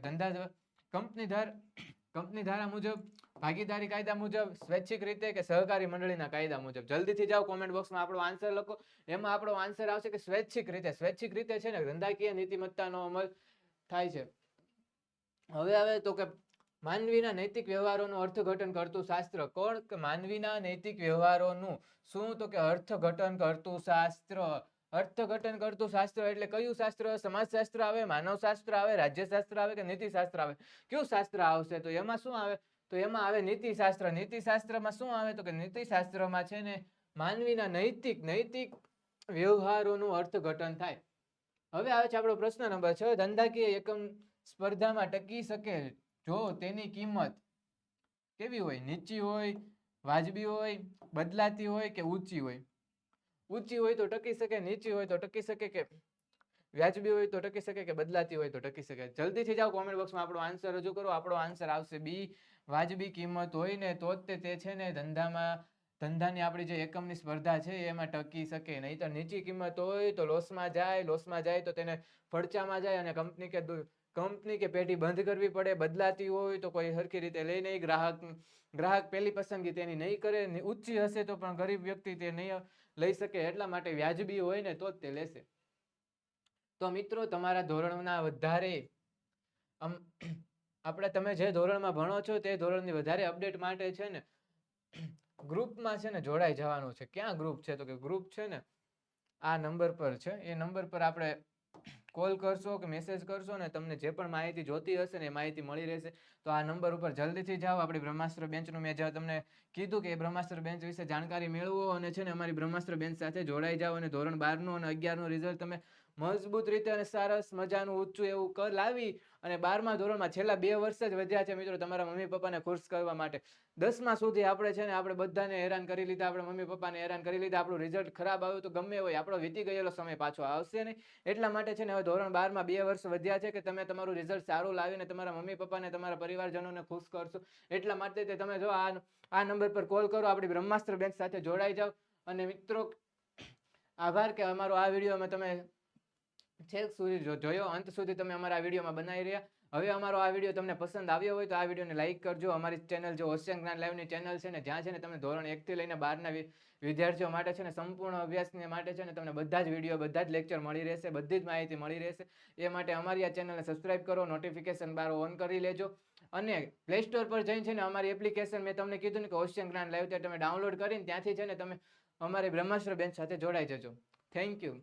કંપની ધારા મુજબ, ભાગીદારી કાયદા મુજબ, સ્વૈચ્છિક રીતે કે સહકારી મંડળીના કાયદા મુજબ? જલ્દીથી જાઓ કોમેન્ટ બોક્સમાં આપણો આન્સર લખો. એમાં આપણો આન્સર આવશે કે સ્વૈચ્છિક રીતે. સ્વૈચ્છિક રીતે છે ને ધંધાકીય નીતિમત્તાનો અમલ થાય છે. હવે આવે તો કે માનવીના નૈતિક વ્યવહારોનું અર્થઘટન કરતું શાસ્ત્ર. કોણ? કે માનવીના નૈતિક વ્યવહારોનું શું? તો કે અર્થઘટન કરતું શાસ્ત્ર. અર્થઘટન કરતું શાસ્ત્ર એટલે કયું શાસ્ત્ર? સમાજશાસ્ત્ર આવે, માનવશાસ્ત્ર આવે, રાજ્યશાસ્ત્ર આવે કે નીતિશાસ્ત્ર આવે? કયું શાસ્ત્ર આવશે? તો એમાં શું આવે? તો એમાં આવે નીતિશાસ્ત્ર. નીતિશાસ્ત્રમાં શું આવે? તો કે નીતિશાસ્ત્રમાં છે ને માનવીના નૈતિક વ્યવહારોનું અર્થઘટન થાય. હવે આવે છે આપણો પ્રશ્ન નંબર 6. ધંધાકીય એકમ સ્પર્ધામાં ટકી શકે જો તેની કિંમત કેવી હોય? નીચી હોય, વાજબી હોય, બદલાતી હોય કે ઊંચી હોય? ઊંચી હોય તો ટકી શકે, નીચી હોય તો ટકી શકે કે વ્યાજબી હોય તો ટકી શકે કે બદલાતી હોય તો ટકી શકે? જલ્દીથી જાઓ કોમેન્ટ બોક્સમાં આપણો આન્સર રજૂ કરો. આપણો આન્સર આવશે બી. વાજબી કિંમત હોય ને તો જ તે છે ને ધંધાની આપણી જે એકમની સ્પર્ધા છે એમાં ટકી શકે. નહીંતર નીચી કિંમત હોય તો લોસમાં જાય તો તેને ફડચામાં જાય અને કંપની કે પેઢી બંધ કરવી પડે. બદલાતી હોય તો કોઈ સરખી રીતે લે નહીં. ગ્રાહક પહેલી પસંદગી તેની નહીં કરે. ઊંચી હશે તો પણ ગરીબ વ્યક્તિ તે નહીં લઈ શકે. એટલા માટે વ્યાજબી હોય ને તો જ તે લેશે. તો મિત્રો તમારા ધોરણના વધારે આપણે તમે જે ધોરણમાં ભણો છો તે ધોરણની વધારે અપડેટ માટે છે ને ગ્રુપમાં છે ને જોડાઈ જવાનું છે. ક્યાં ગ્રુપ છે? તો કે ગ્રુપ છે ને આ નંબર પર છે. એ નંબર પર આપણે કોલ કરશો કે મેસેજ કરશો ને તમને જે પણ માહિતી જોતી હશે ને એ માહિતી મળી રહેશે. તો આ નંબર ઉપર જલ્દીથી જાઓ. આપણી બ્રહ્માસ્ત્ર બેન્ચનું મેં જ્યાં તમને કીધું કે બ્રહ્માસ્ત્ર બેન્ચ વિશે જાણકારી મેળવો અને છે ને અમારી બ્રહ્માસ્ત્ર બેન્ચ સાથે જોડાઈ જાઓ અને ધોરણ 12નું અને 11નું રિઝલ્ટ તમે મજબૂત રીતે અને સરસ મજાનું ઊંચું એવું લાવી અને 12મા ધોરણમાં છેલ્લા 2 વર્ષ જ વધ્યા છે મિત્રો તમારા મમ્મી પપ્પાને ખુશ કરવા માટે. 10મા સુધી આપણે બધાને હેરાન કરી લીધા. આપણે મમ્મી પપ્પાને હેરાન કરી લીધા. આપણું રિઝલ્ટ ખરાબ આવ્યું તો ગમે હોય આપણો વીતી ગયેલો સમય પાછો આવશે નહીં. એટલા માટે છે ને હવે ધોરણ 12માં 2 વર્ષ વધ્યા છે કે તમે તમારું રિઝલ્ટ સારું લાવીને તમારા મમ્મી પપ્પાને તમારા પરિવારજનોને ખુશ કરશો. એટલા માટે તમે જો આ નંબર પર કોલ કરો. આપણી બ્રહ્માસ્ત્ર બેન્ચ સાથે જોડાઈ જાઓ. અને મિત્રો આભાર કે અમારો આ વિડીયોમાં તમે છેક સુધી જોયો, અંત સુધી તમે અમારા વિડીયોમાં બનાવી રહ્યા. હવે અમારો આ વિડીયો તમને પસંદ આવ્યો હોય તો આ વિડીયોને લાઈક કરજો. અમારી ચેનલ જો ઓશિયન જ્ઞાન લાઈવની ચેનલ છે ને જ્યાં છે ને તમે ધોરણ 1 થી લઈને 12ના વિદ્યાર્થીઓ માટે છે ને સંપૂર્ણ અભ્યાસને માટે છે ને તમને બધા જ વિડીયો બધા જ લેક્ચર મળી રહેશે. બધી જ માહિતી મળી રહેશે. એ માટે અમારી આ ચેનલને સબસ્ક્રાઇબ કરો, નોટિફિકેશન બાર ઓન કરી લેજો અને પ્લે સ્ટોર પર જઈને છે ને અમારી એપ્લિકેશન મેં તમને કીધું ને કે ઓશિયન જ્ઞાન લાઈવ તે તમે ડાઉનલોડ કરીને ત્યાંથી છે ને તમે અમારી બ્રહ્માસ્ત્ર બેન્ચ સાથે જોડાઈ જજો. Thank you.